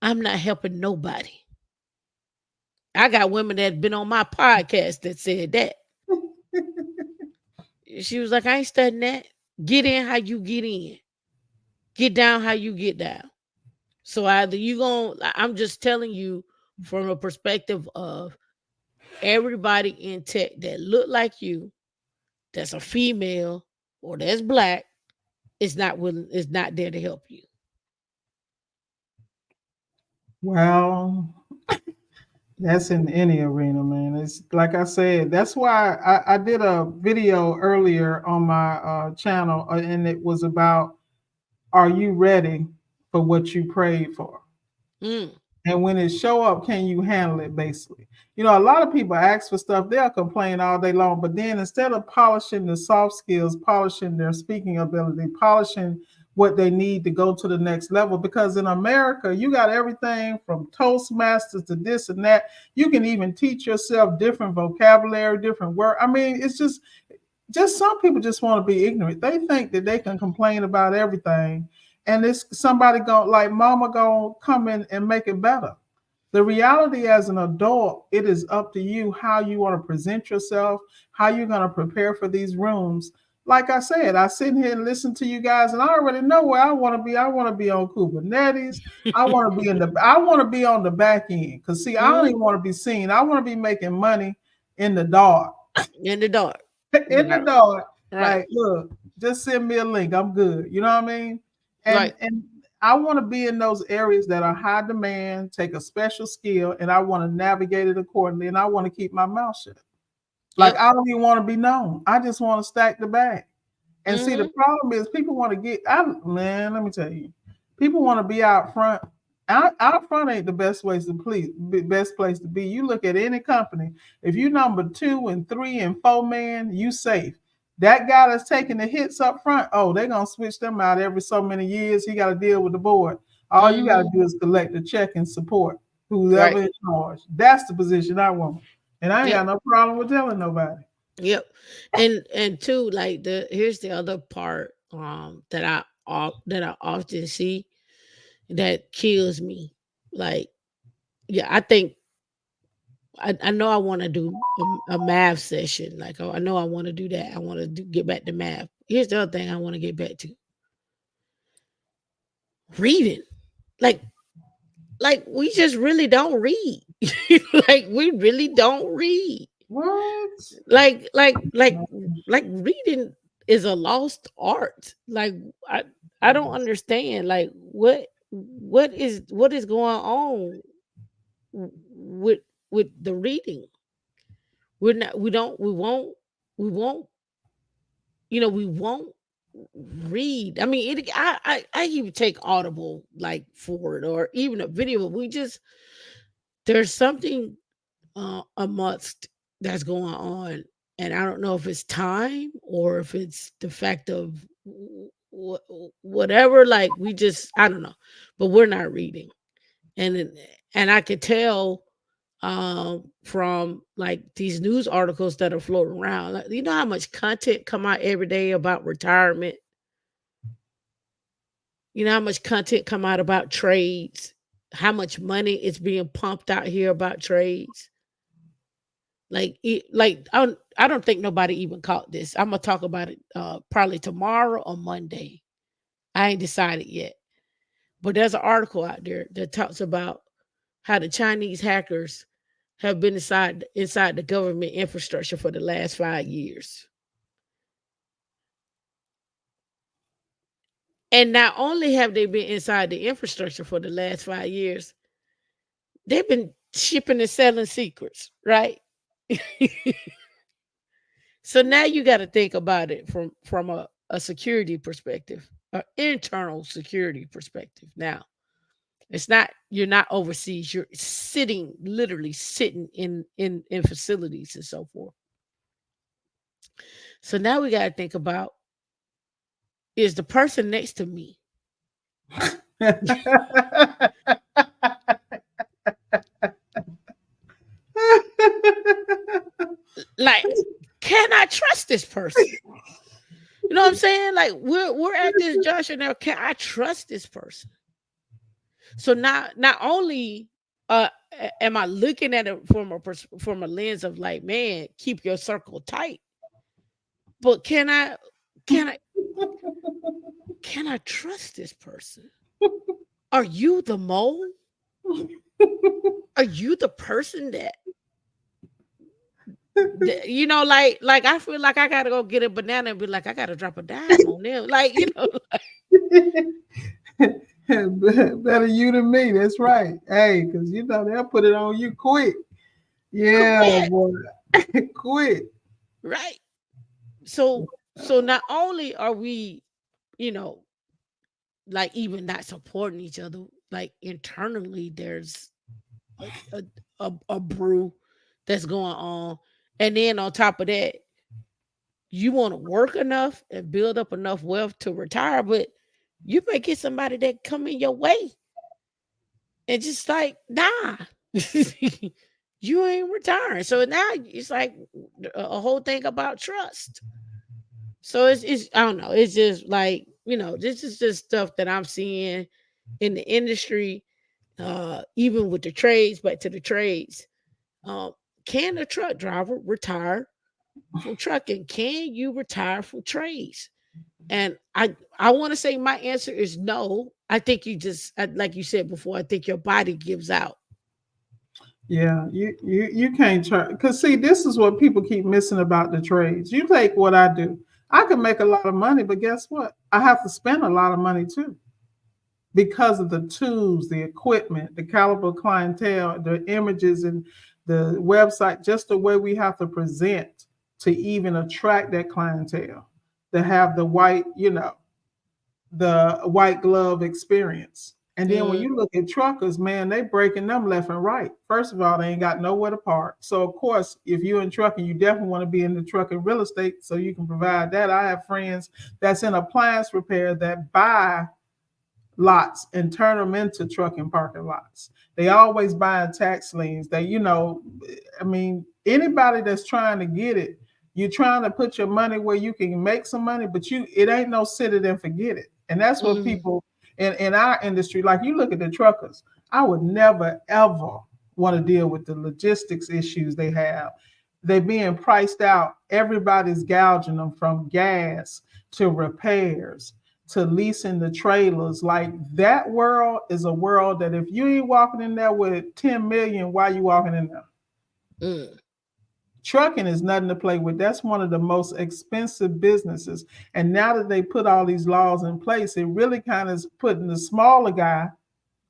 S1: I'm not helping nobody. I got women that have been on my podcast that said that. She was like, I ain't studying that. Get in how you get in. Get down how you get down. So either you going I'm just telling you from a perspective of everybody in tech that look like you that's a female or that's black is not there to help you.
S2: Well, that's in any arena, man. It's like I said, that's why I did a video earlier on my channel, and it was about, are you ready for what you prayed for?
S1: Mm.
S2: And when it show up, can you handle it? Basically, you know, a lot of people ask for stuff, they'll complain all day long, but then instead of polishing the soft skills, polishing their speaking ability, polishing what they need to go to the next level, because in America, you got everything from Toastmasters to this and that. You can even teach yourself different vocabulary, different word. I mean, it's just some people just want to be ignorant. They think that they can complain about everything, and it's somebody going like mama gonna come in and make it better. The reality as an adult, it is up to you how you want to present yourself, how you're going to prepare for these rooms. Like I said, I sit here and listen to you guys, and I already know where I want to be. I want to be on Kubernetes. I want to be on the back end. Because see, I don't
S1: Mhm.
S2: even want to be seen. I want to be making money in the dark.
S1: In the dark.
S2: In the
S1: Right.
S2: dark.
S1: Right.
S2: Like, look, just send me a link. I'm good. You know what I mean? And
S1: Right.
S2: and I want to be in those areas that are high demand, take a special skill, and I want to navigate it accordingly. And I want to keep my mouth shut. Like
S1: Yep.
S2: I don't even want to be known. I just want to stack the bag. And see, the
S1: Hmm.
S2: problem is people want to get out. Man, let me tell you, people want to be out front. Out front ain't the best place to please, best place to be. You look at any company. If you number 2 and 3 and 4 man, you safe. That guy that's taking the hits up front, oh, they're gonna switch them out every so many years. He got to deal with the board. All you got to
S1: Hmm.
S2: do is collect the check and support whoever
S1: Right.
S2: in charge. That's the position I want, and I ain't
S1: Yep.
S2: got no problem with telling nobody.
S1: Yep. And two, like the here's the other part that I often see that kills me. Like, yeah, I think I know I want to do a math session. Like, oh, I know I want to do that. I want to get back to math. Here's the other thing I want to get back to: reading. Like, we just really don't read. Like, we really don't read.
S2: What?
S1: Like, reading is a lost art. Like, I I don't understand. Like, what is going on with the reading? We're not. We don't. We won't. We won't. We won't read. I mean, I even take Audible like for it, or even a video. We just there's something amongst that's going on, and I don't know if it's time or if it's the fact of whatever. Like, we just I don't know, but we're not reading, and I could tell from like these news articles that are floating around. Like, you know how much content come out every day about retirement. You know how much content come out about trades. How much money is being pumped out here about trades. I don't think nobody even caught this. I'm gonna talk about it probably tomorrow or Monday. I ain't decided yet. But there's an article out there that talks about how the Chinese hackers have been inside the government infrastructure for the last 5 years. And not only have they been inside the infrastructure for the last 5 years, they've been shipping and selling secrets, right? So now you got to think about it from a security perspective, an internal security perspective. Now, it's not you're not overseas, you're sitting literally sitting in facilities and so forth. So now we got to think about, is the person next to me, like, can I trust this person? You know what I'm saying? Like, we're at this juncture now. Can I trust this person? So now, not only am I looking at it from a lens of like, man, keep your circle tight, but can I can I trust this person? Are you the mole? Are you the person You know, like I feel like I gotta go get a banana and be like, I gotta drop a dime on them. Like, you know,
S2: Better you than me. That's right. Hey, because they'll put it on you quick. Yeah,
S1: correct,
S2: boy. Quick.
S1: right? So not only are we, you know, like even not supporting each other, like internally there's a a brew that's going on. And then on top of that, you want to work enough and build up enough wealth to retire, but you may get somebody that come in your way and just like, nah, you ain't retiring. So now it's like a whole thing about trust. So it's I don't know. It's just like, this is just stuff that I'm seeing in the industry, even with the trades, but to the trades. Um, can a truck driver retire from trucking? Can you retire from trades? And I want to say my answer is no. I think like you said before, I think your body gives out.
S2: Yeah, you can't try because see, this is what people keep missing about the trades. You take what I do. I can make a lot of money, but guess what? I have to spend a lot of money too because of the tools, the equipment, the caliber clientele, the images and the website, just the way we have to present to even attract that clientele, to have the white glove experience. And then when
S1: Mm,
S2: you look at truckers, man, they breaking them left and right. First of all, they ain't got nowhere to park. So of course, if you're in trucking, you definitely want to be in the trucking real estate so you can provide that. I have friends that's in appliance repair that buy lots and turn them into trucking parking lots. They always buying tax liens. I mean, anybody that's trying to get it, you're trying to put your money where you can make some money, but it ain't no sit it and forget it. And that's what
S1: mm,
S2: people in our industry, like you look at the truckers, I would never ever want to deal with the logistics issues they have. They're being priced out. Everybody's gouging them from gas to repairs to leasing the trailers. Like that world is a world that if you ain't walking in there with 10 million, why you walking in there?
S1: mm,
S2: Trucking is nothing to play with. That's one of the most expensive businesses. And now that they put all these laws in place, it really kind of is putting the smaller guy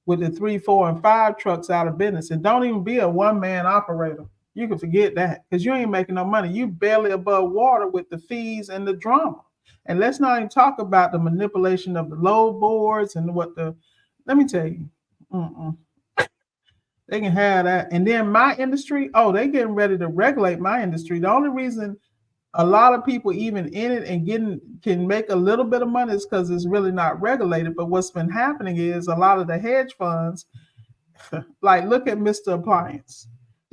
S2: with the 3, 4, and 5 trucks out of business. And don't even be a one-man operator. You can forget that because you ain't making no money. You barely above water with the fees and the drama. And let's not even talk about the manipulation of the load boards and let me tell you, mm-mm, they can have that. And then my industry, oh, they getting ready to regulate my industry. The only reason a lot of people even in it and can make a little bit of money is because it's really not regulated. But what's been happening is a lot of the hedge funds, like look at Mr. Appliance.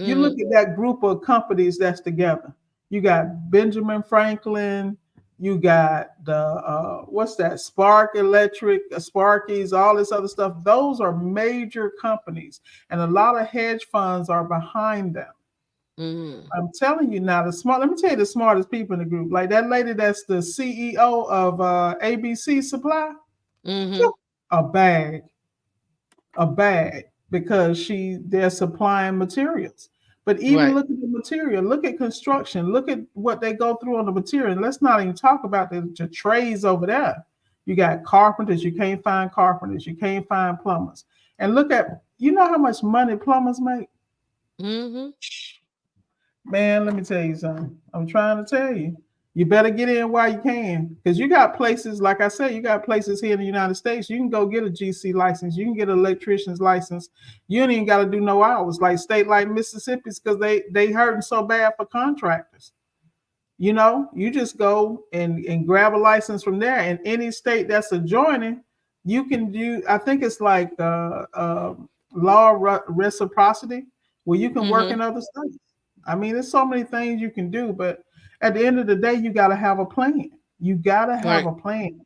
S2: You look
S1: mm,
S2: at that group of companies that's together. You got Benjamin Franklin, you got the what's that? Spark Electric, Sparkies, all this other stuff. Those are major companies, and a lot of hedge funds are behind them.
S1: mm,
S2: I'm telling you now, let me tell you the smartest people in the group. Like that lady that's the CEO of ABC Supply,
S1: mm-hmm.
S2: a bag, because they're supplying materials. But even
S1: Right.
S2: look at the material, look at construction, look at what they go through on the material. And let's not even talk about the trades over there. You got carpenters, you can't find carpenters, you can't find plumbers. And look at, you know how much money plumbers make?
S1: Mm-hmm.
S2: Man, let me tell you something. I'm trying to tell you. You better get in while you can. Because you got places, like I said, you got places here in the United States. You can go get a GC license. You can get an electrician's license. You ain't even got to do no hours. Like state like Mississippi's, because they hurting so bad for contractors. You just go and grab a license from there. And any state that's adjoining, you can do, I think it's like law reciprocity, where you can work
S1: Mm-hmm.
S2: in other states. I mean, there's so many things you can do, but at the end of the day, you got to have a plan. You got to have
S1: Right.
S2: a plan.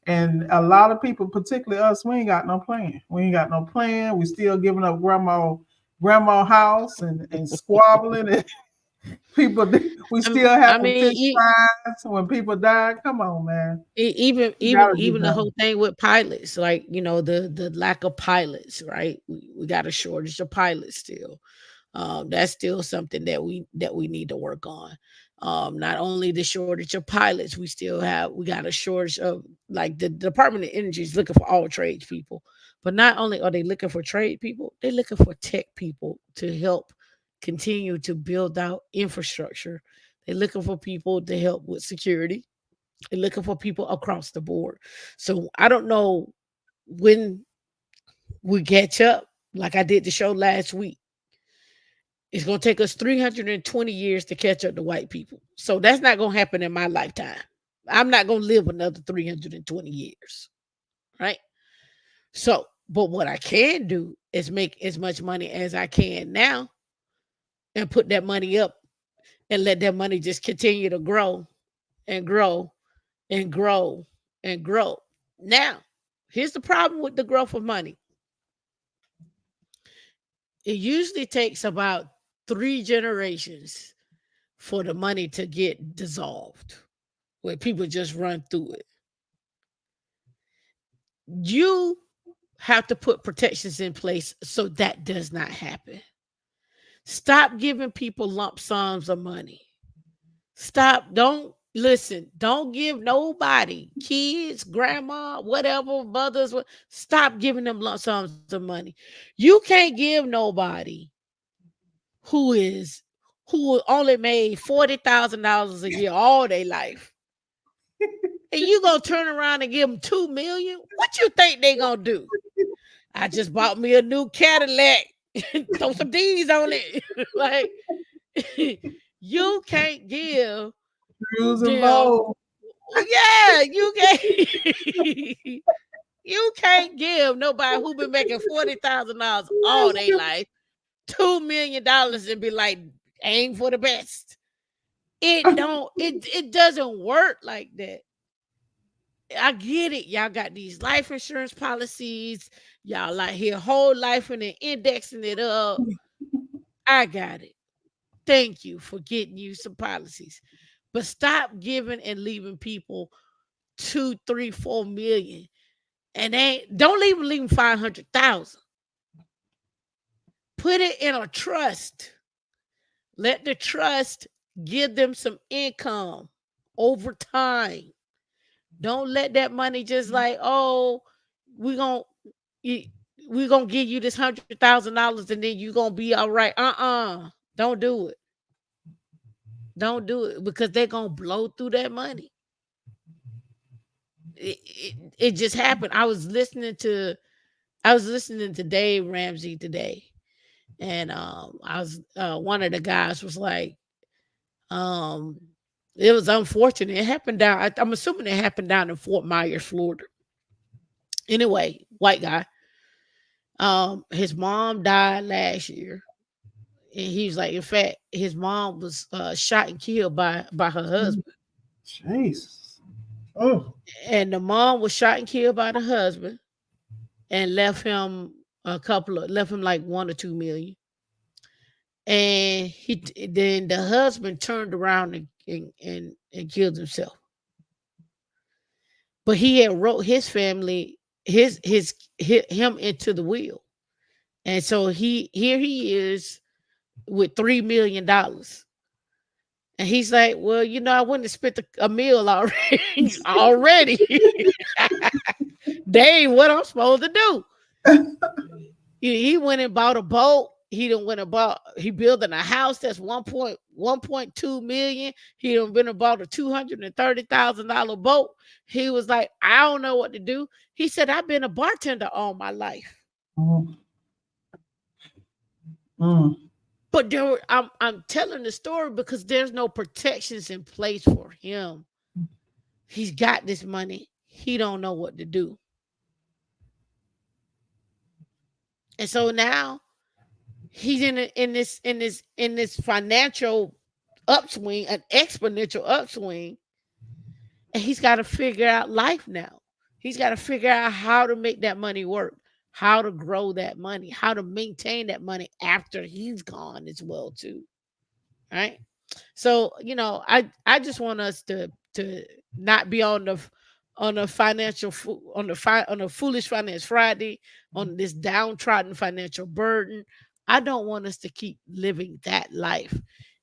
S2: And a lot of people, particularly us, we ain't got no plan. We ain't got no plan. We still giving up grandma house and squabbling and people. We still
S1: I
S2: having
S1: mean,
S2: fish fries when people die. Come on, man.
S1: even
S2: You
S1: even
S2: gotta do
S1: even the
S2: better.
S1: whole thing with pilots, like the lack of pilots, right? We got a shortage of pilots still. That's still something that we need to work on. Not only the shortage of pilots, we got a shortage of, like, the Department of Energy is looking for all trades people. But not only are they looking for trade people, they're looking for tech people to help continue to build out infrastructure. They're looking for people to help with security. They're looking for people across the board. So I don't know when we catch up, like I did the show last week. It's going to take us 320 years to catch up to white people. So that's not going to happen in my lifetime. I'm not going to live another 320 years. Right. So, but what I can do is make as much money as I can now and put that money up and let that money just continue to grow and grow and grow and grow. Now, here's the problem with the growth of money. It usually takes about 3 generations for the money to get dissolved, where people just run through it. You have to put protections in place so that does not happen. Stop giving people lump sums of money. Stop. Don't listen. Don't give nobody, kids, grandma, whatever, mothers. Stop giving them lump sums of money. You can't give nobody who only made $40,000 a year all their life, and you gonna turn around and give them $2 million. What you think they gonna do? I just bought me a new Cadillac. Throw some D's on it. Like, you can't give
S2: Cruise and
S1: them.
S2: bowl.
S1: Yeah, you can't give nobody who been making $40,000 all their life $2 million and be like, aim for the best. It doesn't work like that. I get it. Y'all got these life insurance policies. Y'all like here whole life and then indexing it up. I got it. Thank you for getting you some policies. But stop giving and leaving people 2, 3, 4 million. And don't even leave them 500,000. Put it in a trust. Let the trust give them some income over time. Don't let that money just like, oh, we're gonna give you this $100,000 and then you're gonna be all right. Don't do it. Don't do it, because they're gonna blow through that money. It just happened. I was listening to Dave Ramsey today, and I was one of the guys was like, it was unfortunate. It happened down. I'm assuming it happened down in Fort Myers, Florida. Anyway, white guy. His mom died last year, and he was like, in fact, his mom was shot and killed by her husband.
S2: Jesus. Oh.
S1: And the mom was shot and killed by the husband, and left him like 1 or 2 million. And then the husband turned around and killed himself. But he had wrote his family him into the will. And so he is with $3 million. And he's like, well, I wouldn't have spent a meal already. They ain't what I'm supposed to do. He went and bought a boat. He building a house that's 1.2 million. He done been and bought a $230,000 boat. He was like, I don't know what to do. He said, I've been a bartender all my life. But I'm telling the story because there's no protections in place for him. He's got this money. He don't know what to do. And so now he's in this financial upswing, an exponential upswing, and he's got to figure out life now. He's got to figure out how to make that money work, how to grow that money, how to maintain that money after he's gone as well too. Right? So, I just want us to not be on the foolish finance Friday, on this downtrodden financial burden, I don't want us to keep living that life.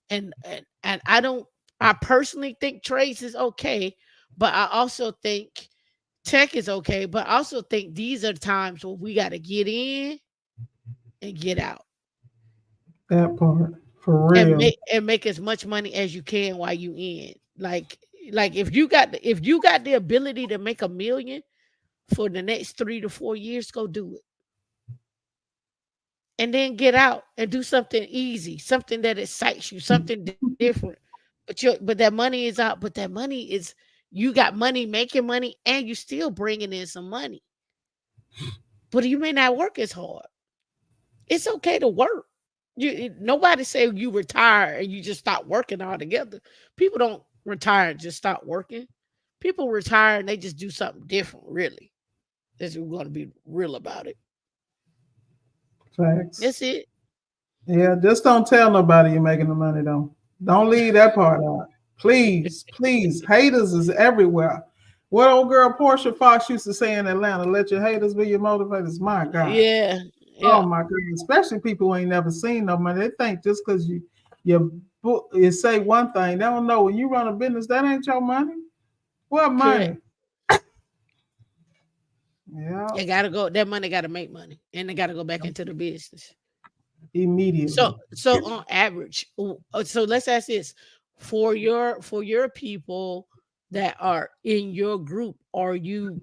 S1: And I personally think trades is okay, but I also think tech is okay, but I also think these are times where we got to get in and get out
S2: That part for
S1: and
S2: real.
S1: make as much money as you can while you in. Like if you got the ability to make 1 million for the next 3 to 4 years, go do it. And then get out and do something easy, something that excites you, something different. But that money is out. But that money is you got money making money, and you still bringing in some money. But you may not work as hard. It's okay to work. Nobody say you retire and you just stop working altogether. People don't retire and just stop working. People retire and they just do something different. Really, that's we're going to be real about it.
S2: Facts.
S1: That's it.
S2: Yeah, just don't tell nobody you're making the money though. Don't leave that part out. Please, please. Haters is everywhere. What old girl Portia Fox used to say in Atlanta, let your haters be your motivators. My God.
S1: Yeah,
S2: Oh
S1: yeah,
S2: my God. Especially people who ain't never seen no money. They think just because your book you say one thing, they don't know when you run a business, that ain't your money. What
S1: correct.
S2: money? Yeah,
S1: They gotta go. That money got to make money, and they got to go back into the business. So,
S2: immediately.
S1: so on average, so let's ask this: for your people that are in your group, are you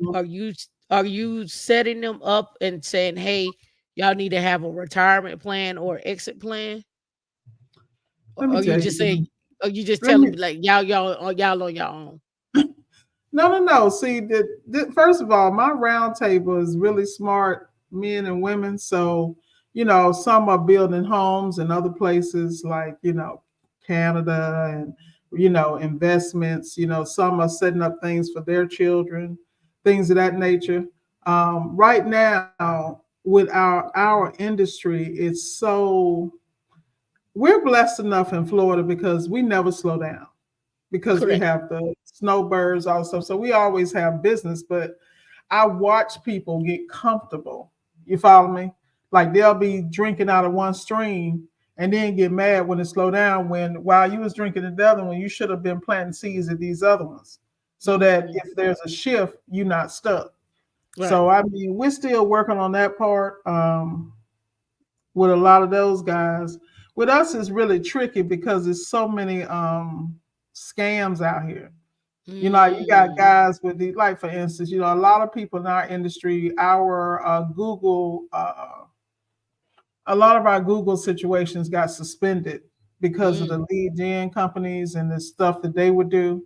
S1: setting them up and saying, "Hey, y'all need to have a retirement plan or exit plan,"
S2: Let me
S1: or you
S2: tell
S1: just say,
S2: you.
S1: or you just
S2: Let
S1: tell
S2: me
S1: them like y'all on your own?
S2: No, no, no. See, first of all, my round table is really smart men and women. So, some are building homes in other places like, Canada and, investments. Some are setting up things for their children, things of that nature. Right now, with our industry, we're blessed enough in Florida because we never slow down because we
S1: Correct.
S2: have the snowbirds also. So we always have business, but I watch people get comfortable. You follow me? Like they'll be drinking out of one stream and then get mad when it slow down when while you was drinking the other one, you should have been planting seeds of these other ones. So that
S1: Mhm.
S2: if there's a shift, you're not stuck.
S1: Right.
S2: So I mean, we're still working on that part. With a lot of those guys. With us, it's really tricky because there's so many scams out here. You got
S1: Mm.
S2: guys with the like, for instance, a lot of people in our industry, our Google, a lot of our Google situations got suspended because of
S1: Mm.
S2: the lead gen companies and the stuff that they would do.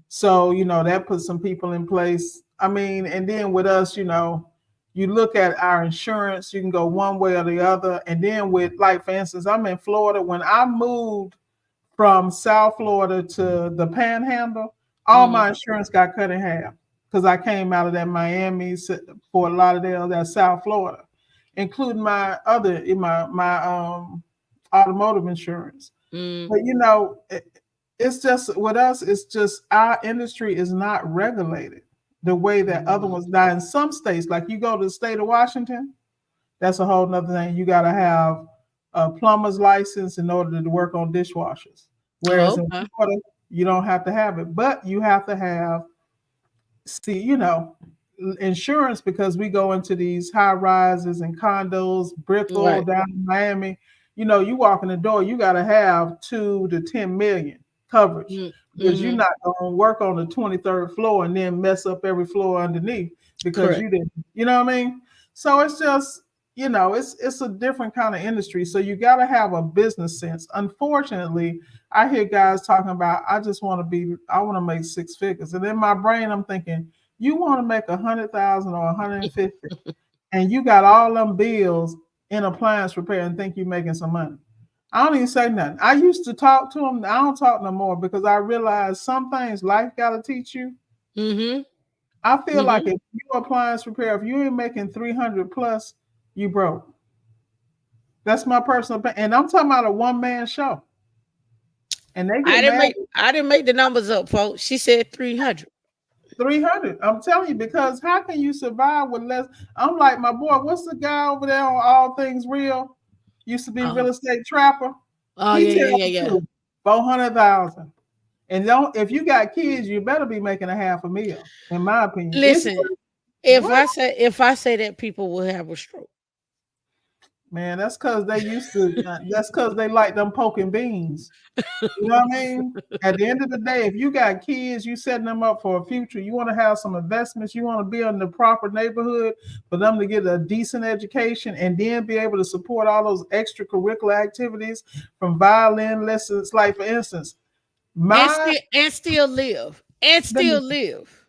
S2: So, that put some people in place. I mean, and then with us, you look at our insurance, you can go one way or the other. And then with, like, for instance, I'm in Florida. When I moved from South Florida to the Panhandle, all
S1: Mhm.
S2: my insurance got cut in half because I came out of that Miami, Fort Lauderdale, that South Florida, including my other my automotive insurance.
S1: Mm.
S2: But it's just with us. It's just our industry is not regulated the way that other
S1: Mm.
S2: ones. Now, in some states, like you go to the state of Washington, that's a whole nother thing. You got to have a plumber's license in order to work on dishwashers. Whereas
S1: Oh,
S2: in
S1: okay.
S2: Florida, you don't have to have it, but you have to have insurance because we go into these high rises and condos, Brickell
S1: Right.
S2: down in Miami. You walk in the door, you got to have 2 to 10 million coverage
S1: Mm.
S2: because you're
S1: Mhm.
S2: not going to work on the 23rd floor and then mess up every floor underneath because
S1: Correct.
S2: you didn't. You know what I mean? So it's just it's a different kind of industry. So you got to have a business sense. Unfortunately, I hear guys talking about I want to make six figures, and in my brain I'm thinking you want to make 100,000 or 150, and you got all them bills in appliance repair and think you're making some money. I don't even say nothing. I used to talk to them. I don't talk no more because I realize some things life got to teach you.
S1: Mhm.
S2: I feel like
S1: Mhm.
S2: if you appliance repair, if you ain't making 300 plus, you broke. That's my personal opinion. And I'm talking about a one man show. And they get mad.
S1: I didn't make the numbers up, folks. She said 300.
S2: 300. I'm telling you, because how can you survive with less? I'm like, my boy, what's the guy over there on All Things Real? used to be real
S1: Uh-huh.
S2: estate trapper.
S1: Oh
S2: He
S1: yeah,
S2: tell
S1: yeah, yeah,
S2: the
S1: yeah.
S2: truth. 400,000. And don't if you got kids, you better be making a half a meal. In my opinion, it's
S1: Listen,
S2: what
S1: if I say that, people will have a stroke.
S2: man. That's because they used to. That's because they like them poking beans. You know what I mean? At the end of the day, if you got kids, you setting them up for a future. You want to have some investments. You want to be in the proper neighborhood for them to get a decent education and then be able to support all those extracurricular activities from violin lessons. Like for instance, my
S1: And still live. And
S2: let
S1: still
S2: me
S1: live.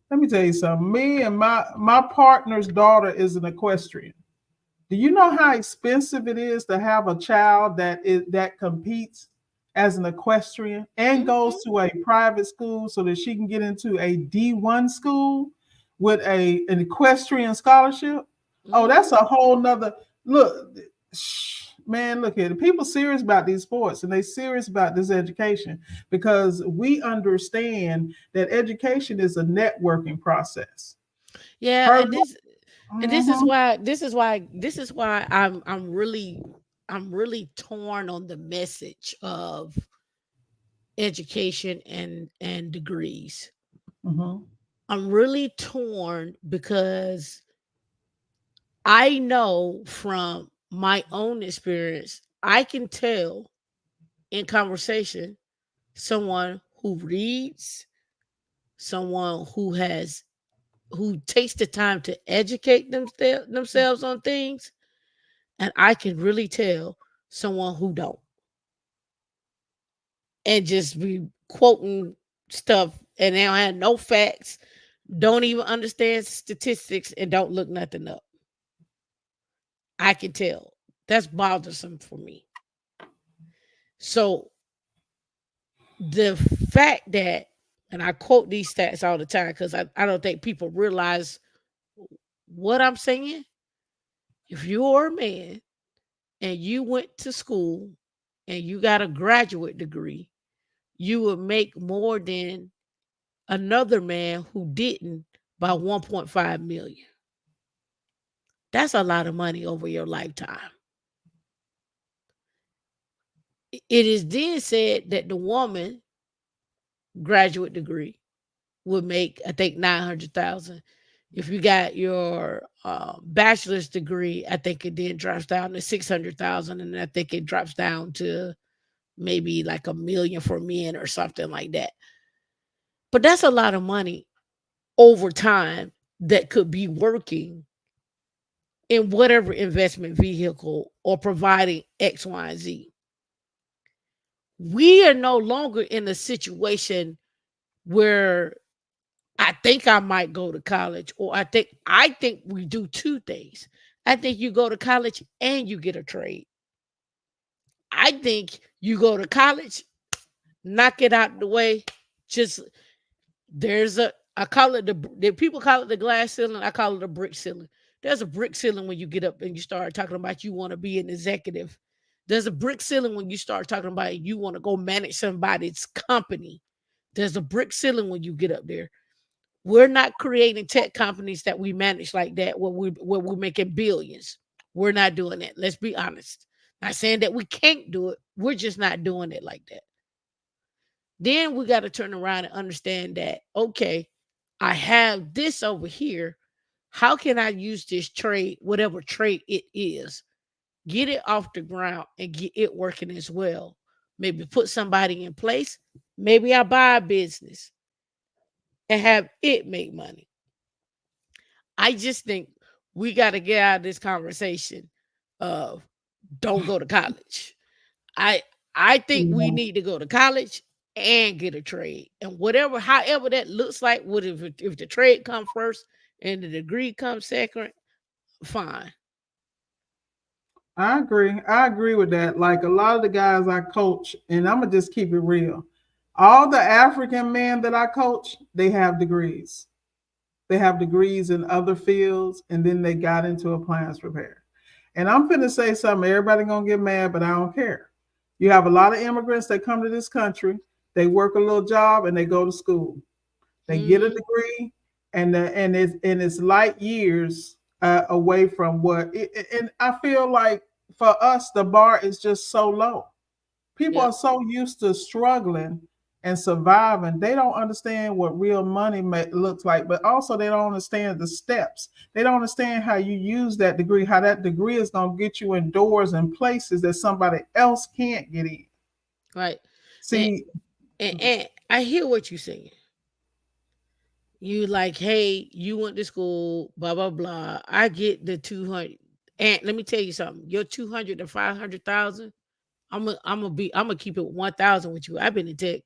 S2: let me tell you something. Me and my partner's daughter is an equestrian. Do you know how expensive it is to have a child that competes as an equestrian and
S1: Mhm.
S2: goes to a private school so that she can get into a D1 school with an equestrian scholarship? Oh, that's
S1: Mhm.
S2: a whole nother look. Man, look here. The people serious about these sports and they serious about this education because we understand that education is a networking process.
S1: Yeah,
S2: Her,
S1: and
S2: mhm,
S1: this is why I'm really torn on the message of education and degrees.
S2: mhm,
S1: I'm really torn because I know from my own experience, I can tell in conversation someone who reads, someone who takes the time to educate themselves on things, and I can really tell someone who don't and just be quoting stuff and they don't have no facts, don't even understand statistics, and don't look nothing up. I can tell. That's bothersome for me. So the fact that, and I quote these stats all the time because I don't think people realize what I'm saying. If you're a man and you went to school and you got a graduate degree, you would make more than another man who didn't by 1.5 million. That's a lot of money over your lifetime. It is then said that the woman graduate degree would make, I think, 900,000. If you got your bachelor's degree, I think it then drops down to 600,000, and I think it drops down to maybe like a million for men or something like that. But that's a lot of money over time that could be working in whatever investment vehicle or providing X, Y, and Z. We are no longer in a situation where I think I might go to college, or I think we do two things. I think you go to college and you get a trade. I think you go to college, knock it out the way. Just there's a I call it the people call it the glass ceiling. I call it a brick ceiling. There's a brick ceiling when you get up and you start talking about you want to be an executive. There's a brick ceiling when you start talking about you want to go manage somebody's company. There's a brick ceiling when you get up there. We're not creating tech companies that we manage like that where we're making billions. We're not doing that. Let's be honest. Not saying that we can't do it. We're just not doing it like that. Then we got to turn around and understand that, okay, I have this over here. How can I use this trade, whatever trade it is, get it off the ground and get it working as well? Maybe put somebody in place. Maybe I buy a business and have it make money. I just think we got to get out of this conversation of don't go to college. I I think we
S2: yeah.
S1: need to go to college and get a trade, and whatever, however that looks like. What if the trade comes first and the degree comes second? Fine.
S2: I agree with that. Like a lot of the guys I coach, and I'm gonna just keep it real. All the African men that I coach, they have degrees. They have degrees in other fields, and then they got into appliance repair. And I'm finna say something. Everybody gonna get mad, but I don't care. You have a lot of immigrants that come to this country. They work a little job and they go to school. They get a
S1: Mhm.
S2: degree, and it's light years away from what. And I feel like for us, the bar is just so low. People
S1: Yeah,
S2: are so used to struggling and surviving. They don't understand what real money looks like, but also they don't understand the steps. They don't understand how you use that degree, how that degree is going to get you in doors and places that somebody else can't get in.
S1: right. And,
S2: See,
S1: and I hear what you're saying. You like, hey, you went to school, blah blah blah. I get the 200. And let me tell you something. Your 200 to 500,000. I'm gonna keep it 1,000 with you. I've been in tech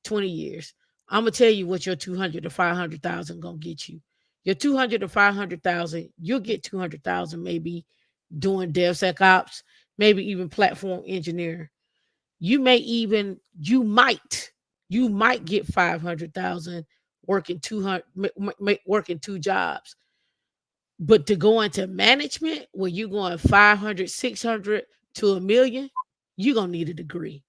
S1: 20 years. I'm gonna tell you what your 200 to 500,000 gonna get you. Your 200 to 500,000, you'll get 200,000 maybe doing DevSecOps, maybe even platform engineering. You might get 500,000 working 200 working two jobs. But to go into management where you going 500, 600 to a million, you're going to need a degree.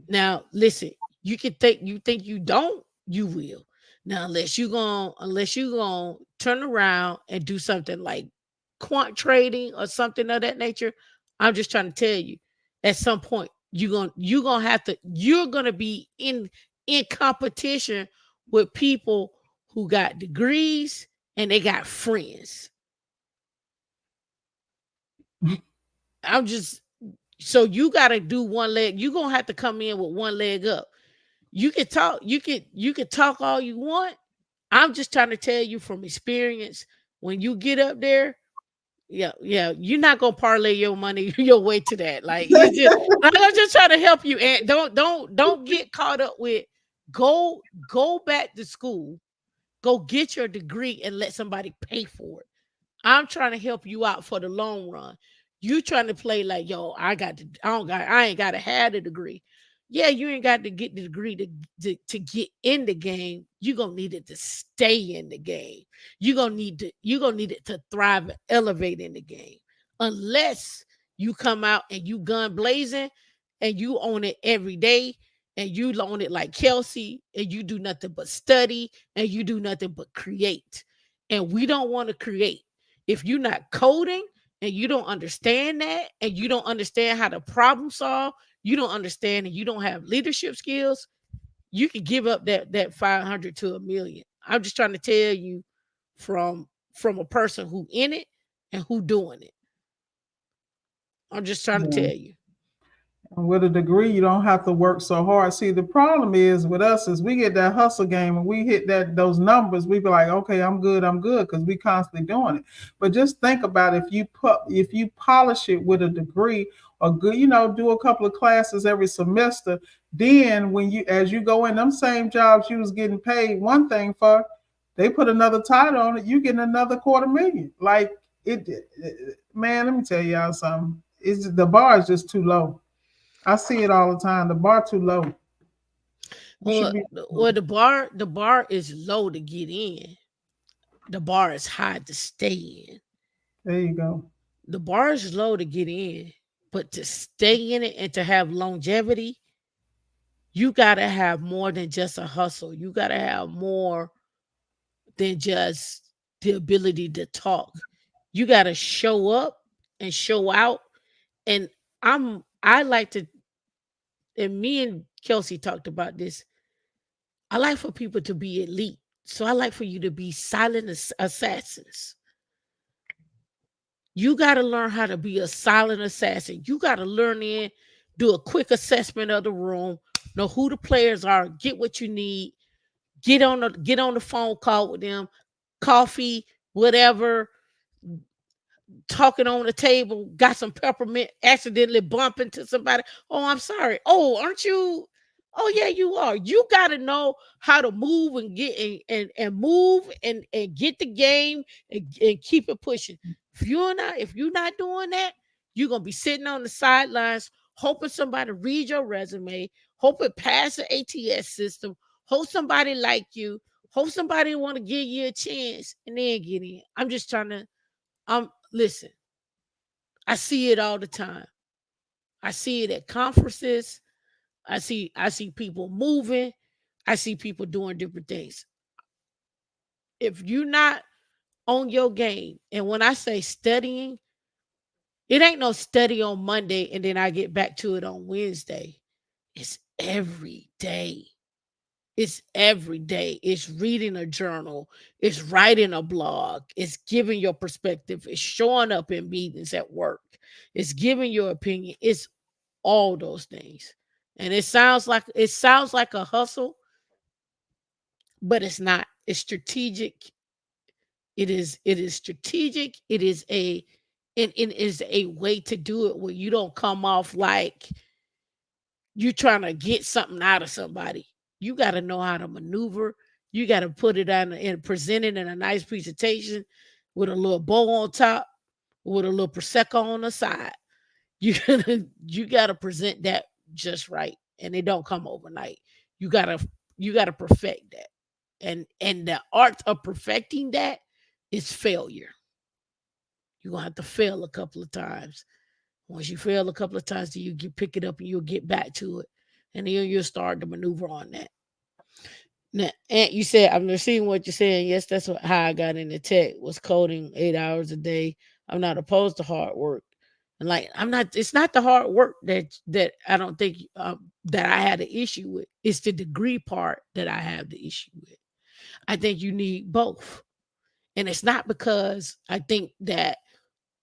S1: Now, listen, you think you don't, you will. Now, unless you going to turn around and do something like quant trading or something of that nature, I'm just trying to tell you, at some point you're going to be in competition with people who got degrees and they got friends. I'm just so you got to do one leg. You're going to have to come in with one leg up. You can talk all you want. I'm just trying to tell you from experience, when you get up there, yeah, you're not gonna parlay your money your way to that. Like, it's just, I'm just trying to help you. And don't get caught up with, go back to school, go get your degree and let somebody pay for it. I'm trying to help you out for the long run. You trying to play like, yo, I ain't got to have the degree. Yeah, you ain't got to get the degree to get in the game. You're gonna need it to stay in the game. You're gonna need it to thrive and elevate in the game. Unless you come out and you gun blazing and you own it every day and you own it like Kelsey and you do nothing but study and you do nothing but create. And we don't want to create. If you're not coding and you don't understand that and you don't understand how to problem solve, you don't understand and you don't have leadership skills, you can give up that 500 to a million. I'm just trying to tell you from a person who in it and who doing it. I'm just trying to
S2: yeah.
S1: tell you.
S2: And with a degree, you don't have to work so hard. See, the problem is with us is we get that hustle game and we hit those numbers. We be like, okay, I'm good, because we constantly doing it. But just think about if you polish it with a degree or good, do a couple of classes every semester. Then when as you go in them same jobs you was getting paid one thing for, they put another title on it. You getting another 250,000. Like man. Let me tell y'all something. The bar is just too low. I see it all the time. The bar too low. You should
S1: Well,
S2: be.
S1: well, the bar is low to get in. The bar is high to stay in.
S2: There you go.
S1: The bar is low to get in, but to stay in it and to have longevity, you got to have more than just a hustle. You got to have more than just the ability to talk. You got to show up and show out. And I like to, and me and Kelsey talked about this. I like for people to be elite. So I like for you to be silent assassins. You got to learn how to be a silent assassin. You got to learn do a quick assessment of the room, know who the players are, get what you need, get on the phone call with them, coffee, whatever, talking on the table, got some peppermint, accidentally bump into somebody. Oh, I'm sorry. Oh, aren't you? Oh, yeah, you are. You got to know how to move and get and move and get the game and keep it pushing. If you're not doing that, you're gonna be sitting on the sidelines hoping somebody read your resume, hope it pass the ATS system, hope somebody like you, hope somebody want to give you a chance and then get in. I'm just trying to listen, I see it all the time. I see it at conferences. I see people moving. I see people doing different things. If you're not on your game, and when I say studying, It ain't no study on Monday and then I get back to it on Wednesday. It's every day. It's every day. It's reading a journal. It's writing a blog. It's giving your perspective. It's showing up in meetings at work. It's giving your opinion. It's all those things. And it sounds like a hustle, but it's not. It's strategic. It is strategic. It is a way to do it where you don't come off like you're trying to get something out of somebody. You got to know how to maneuver. You got to put it on and present it in a nice presentation with a little bow on top, with a little prosecco on the side. You gotta present that just right, and it don't come overnight. You gotta perfect that, and the art of perfecting that is failure. You're gonna have to fail a couple of times. Once you fail a couple of times, then you pick it up and you'll get back to it, and then you'll start to maneuver on that. Now, and you said, I'm receiving what you're saying. Yes, that's how I got into tech, was coding 8 hours a day. I'm not opposed to hard work. And like, it's not the hard work that I don't think that I had an issue with. It's the degree part that I have the issue with. I think you need both. And it's not because I think that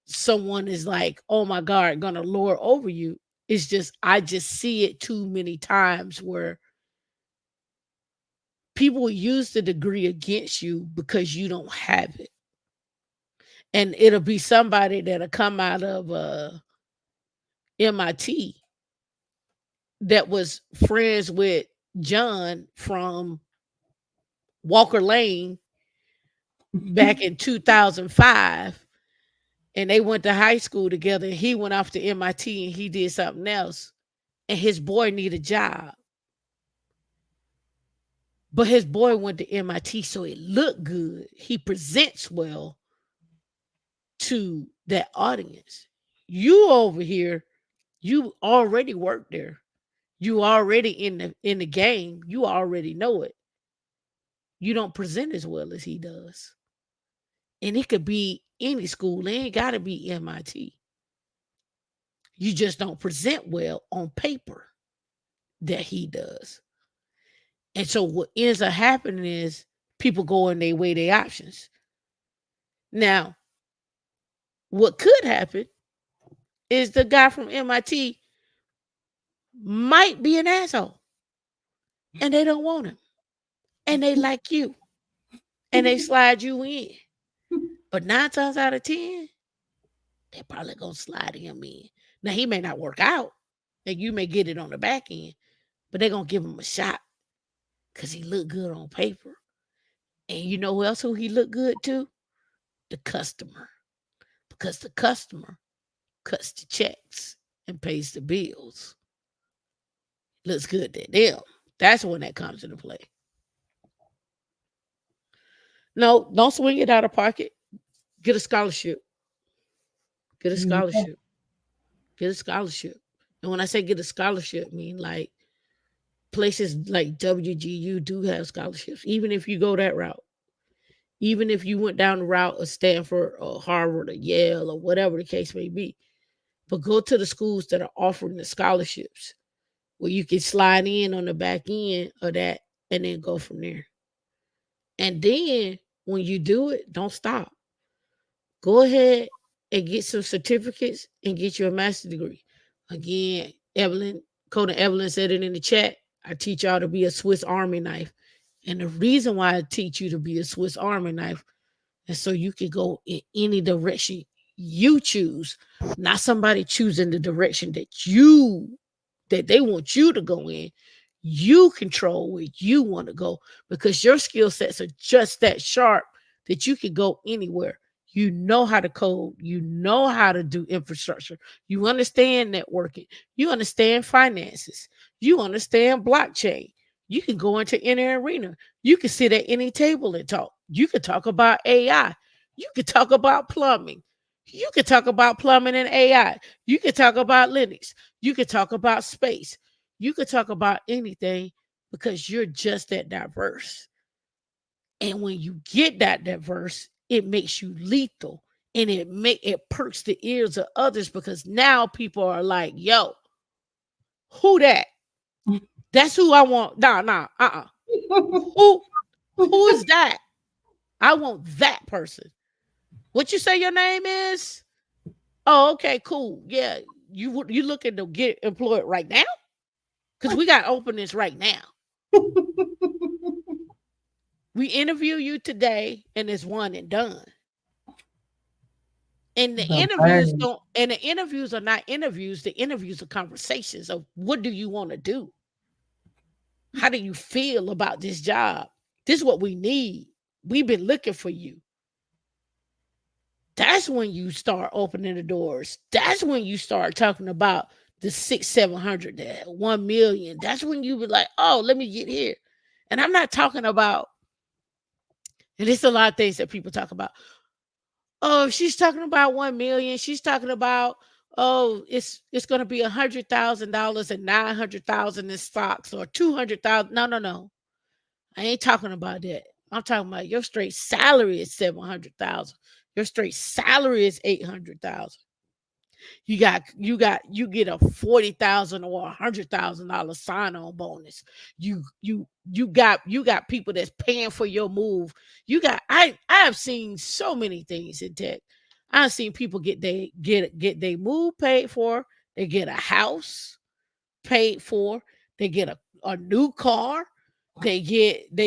S1: someone is like, oh my God, gonna lord over you. It's just, I just see it too many times where people use the degree against you because you don't have it. And it'll be somebody that'll come out of MIT that was friends with John from Walker Lane back in 2005. And they went to high school together. And he went off to MIT and he did something else. And his boy needed a job. But his boy went to MIT, so it looked good. He presents well to that audience. You over here, you already work there. You already in the game. You already know it. You don't present as well as he does. And it could be any school. It ain't got to be MIT. You just don't present well on paper that he does. And so what ends up happening is people go and they weigh their options. Now, what could happen is the guy from MIT might be an asshole and they don't want him and they like you and they slide you in. But 9 times out of 10, they're probably going to slide him in. Now, he may not work out and you may get it on the back end, but they're going to give him a shot because he looked good on paper. And you know who he looked good to? The customer. Because the customer cuts the checks and pays the bills. Looks good to them. That's when that comes into play. No, don't swing it out of pocket. Get a scholarship. Get a scholarship. Get a scholarship. And when I say get a scholarship, I mean like places like WGU do have scholarships, even if you go that route. Even if you went down the route of Stanford or Harvard or Yale or whatever the case may be. But go to the schools that are offering the scholarships where you can slide in on the back end of that and then go from there. And then when you do it, don't stop. Go ahead and get some certificates and get you a master's degree. Again, Coda Evelyn said it in the chat. I teach y'all to be a Swiss Army knife. And the reason why I teach you to be a Swiss Army knife is so you can go in any direction you choose, not somebody choosing the direction that they want you to go in. You control where you want to go because your skill sets are just that sharp that you can go anywhere. You know how to code. You know how to do infrastructure. You understand networking. You understand finances. You understand blockchain. You can go into any arena. You can sit at any table and talk. You can talk about AI. You can talk about plumbing. You can talk about plumbing and AI. You can talk about Linux. You can talk about space. You can talk about anything because you're just that diverse. And when you get that diverse, it makes you lethal. And it perks the ears of others because now people are like, yo, who that? That's who I want. Nah. Who is that? I want that person. What you say your name is? Oh, okay, cool. Yeah, you looking to get employed right now? Because we got openings right now. We interview you today, and it's one and done. And the interviews don't. And the interviews are not interviews. The interviews are conversations of what do you want to do? How do you feel about this job? This is what we need. We've been looking for you. That's when you start opening the doors. That's when you start talking about the 600, 700, that 1 million. That's when you be like, oh, let me get here. And I'm not talking about, and it's a lot of things that people talk about. Oh, she's talking about 1 million. She's talking about, oh, it's going to be $100,000 and 900,000 in stocks or 200,000. No. I ain't talking about that. I'm talking about your straight salary is 700,000. Your straight salary is 800,000. You get a 40,000 or $100,000 sign-on bonus. You got people that's paying for your move. I have seen so many things in tech. I've seen people get they move paid for. They get a house paid for. They get a new car. They get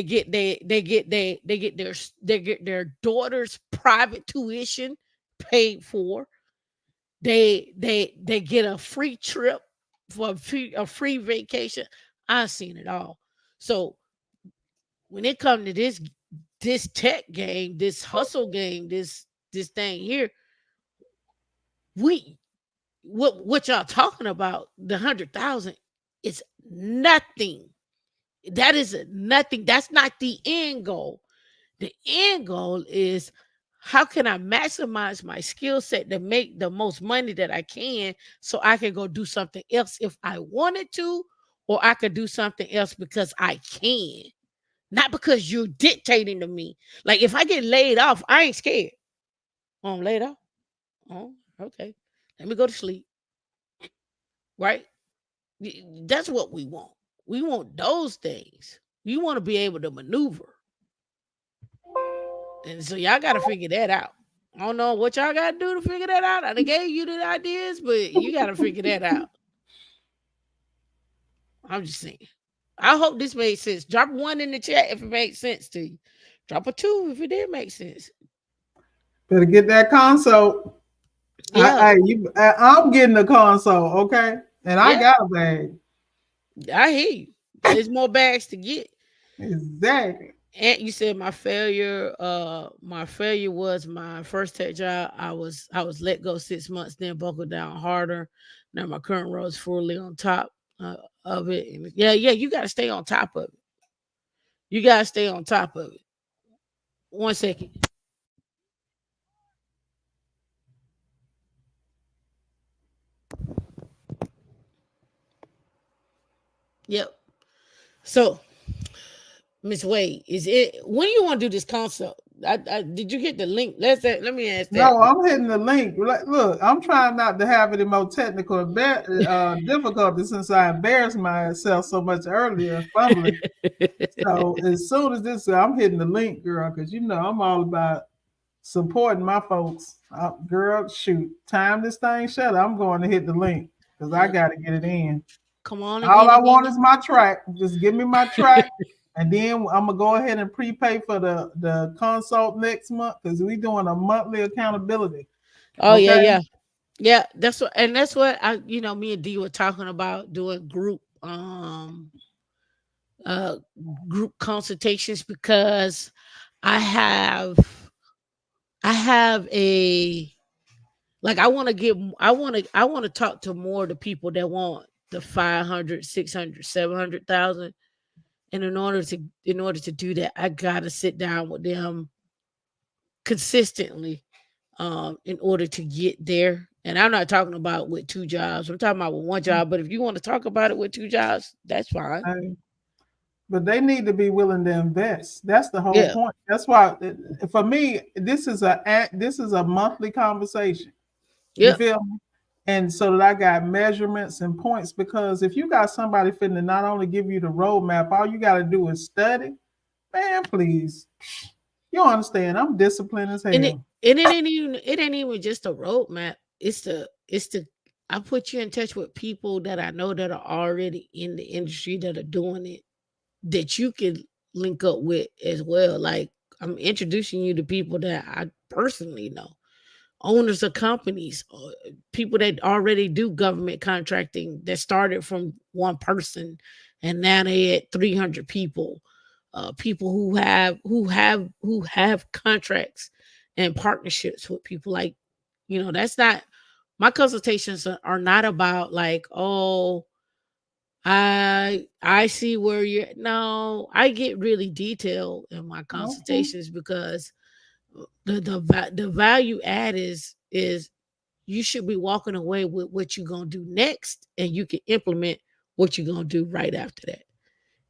S1: their daughter's private tuition paid for. They get a free trip for a free vacation. I've seen it all. So when it comes to this tech game, this hustle game, this thing here, what y'all talking about, the 100,000 is nothing. That is nothing. That's not the end goal. The end goal is how can I maximize my skill set to make the most money that I can so I can go do something else if I wanted to, or I could do something else because I can, not because you're dictating to me. Like if I get laid off, I ain't scared. Oh, I'm laid off. Oh, okay. Let me go to sleep. Right? That's what we want. We want those things. We want to be able to maneuver. And so y'all got to figure that out. I don't know what y'all got to do to figure that out. I gave you the ideas, but you got to figure that out. I'm just saying. I hope this made sense. Drop 1 in the chat if it makes sense to you. Drop a 2 if it did make sense.
S2: Better get that console. Yeah. I'm getting the console, okay? And I got a bag.
S1: I hear you. There's more bags to get.
S2: Exactly.
S1: And you said my failure was my first tech job. I was let go 6 months, then buckled down harder. Now my current role is fully on top of it. And yeah, you got to stay on top of it. You got to stay on top of it. 1 second. Yep. So, Miss Wade, is it when you want to do this consult? Did you get the link? Let me ask that.
S2: No, I'm hitting the link. Look, I'm trying not to have any more technical difficulties since I embarrassed myself so much earlier, fumbling. So as soon as this, I'm hitting the link, girl, because I'm all about supporting my folks. Girl, shoot, time this thing shut. I'm going to hit the link because I got to get it in.
S1: Come on.
S2: All I want is my track. Just give me my track. And then I'm gonna go ahead and prepay for the consult next month because we're doing a monthly accountability.
S1: Oh, okay? Yeah. That's what me and Dee were talking about doing group consultations because I have a I want to talk to more of the people that want the 500, 600, 700,000. And in order to do that, I gotta sit down with them consistently in order to get there. And I'm not talking about with 2 jobs. I'm talking about with 1 job. But if you want to talk about it with 2 jobs, that's fine.
S2: But they need to be willing to invest. That's the whole
S1: Yeah.
S2: point. That's why, for me, this is a monthly conversation. You
S1: Yep.
S2: feel me? And so that I got measurements and points, because if you got somebody finna not only give you the roadmap, all you got to do is study. Man, please, you understand? I'm disciplined as
S1: And it
S2: hell.
S1: and it ain't even just a roadmap. It's the I put you in touch with people that I know that are already in the industry that are doing it, that you can link up with as well. Like, I'm introducing you to people that I personally know, owners of companies, people that already do government contracting, that started from one person and now they at 300 people. People who have contracts and partnerships with people. Like, that's not my consultations are not about like, oh, I see where you're. No, I get really detailed in my
S2: Okay.
S1: consultations because the value add is you should be walking away with what you're gonna do next, and you can implement what you're gonna do right after that.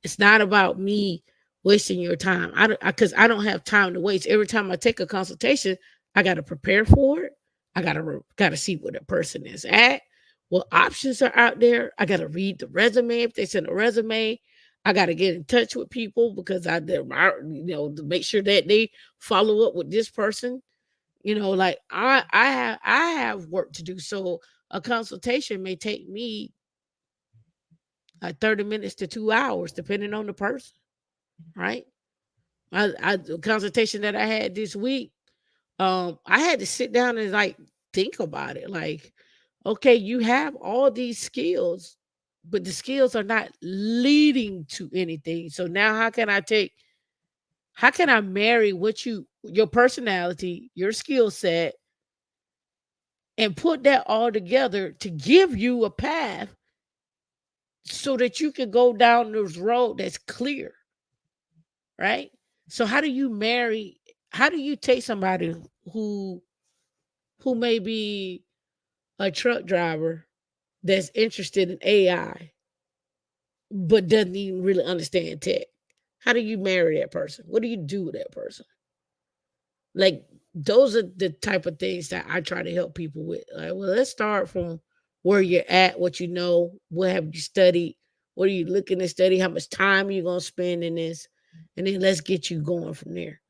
S1: It's not about me wasting your time. I don't, because I don't have time to waste. Every time I take a consultation, I got to prepare for it. I got to see where the person is at, what options are out there. I got to read the resume if they send a resume. I got to get in touch with people because to make sure that they follow up with this person. Like, I have work to do. So a consultation may take me like 30 minutes to 2 hours, depending on the person, right? The consultation that I had this week, I had to sit down and like think about it. Like, okay, you have all these skills, but the skills are not leading to anything. So now how can I marry your personality, your skill set, and put that all together to give you a path so that you can go down this road that's clear, right? So how do you take somebody who who may be a truck driver that's interested in AI but doesn't even really understand tech? How do you marry that person? What do you do with that person? Like, those are the type of things that I try to help people with. Like, well, let's start from where you're at, what you know, what have you studied, what are you looking to study, how much time are you gonna spend in this, and then let's get you going from there.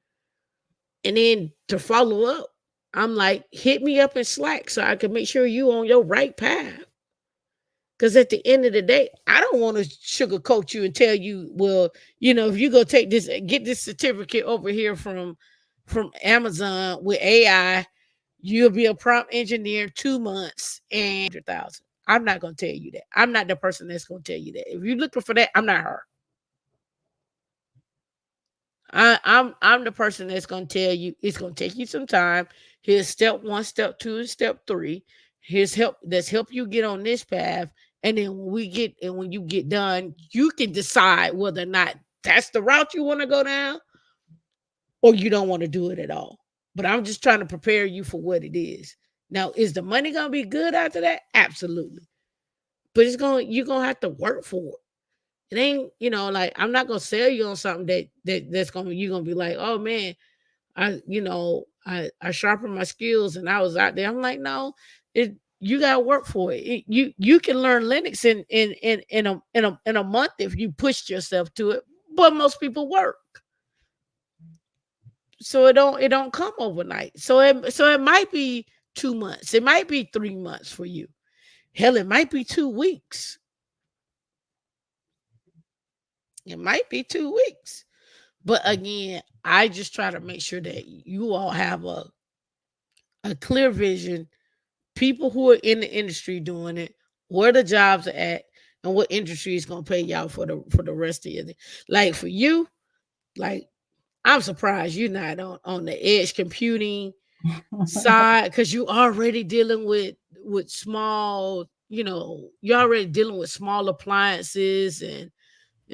S1: And then to follow up, I'm like, hit me up in Slack so I can make sure you on your right path. Because at the end of the day, I don't want to sugarcoat you and tell you, well, if you go take this, get this certificate over here from Amazon with AI, you'll be a prompt engineer 2 months and 100,000. I'm not gonna tell you that. I'm not the person that's gonna tell you that. If you're looking for that, I'm not her. I'm the person that's gonna tell you it's gonna take you some time. Here's step one, step two, and step three. Here's help that's help you get on this path. And then when you get done, you can decide whether or not that's the route you want to go down or you don't want to do it at all. But I'm just trying to prepare you for what it is. Now, is the money gonna be good after that? Absolutely. But you're gonna have to work for it. It ain't, like, I'm not gonna sell you on something that's gonna you're gonna be like, oh man, I sharpened my skills and I was out there. I'm like, no, you gotta work for it. You can learn Linux in a month if you pushed yourself to it, but most people work. So it don't come overnight. So it might be 2 months, it might be 3 months for you. Hell, it might be 2 weeks. It might be 2 weeks. But again, I just try to make sure that you all have a clear vision, people who are in the industry doing it, where the jobs are at, and what industry is gonna pay y'all for the rest of your day. Like for you, like, I'm surprised you're not on the edge computing side because you already dealing with small, you're already dealing with small appliances and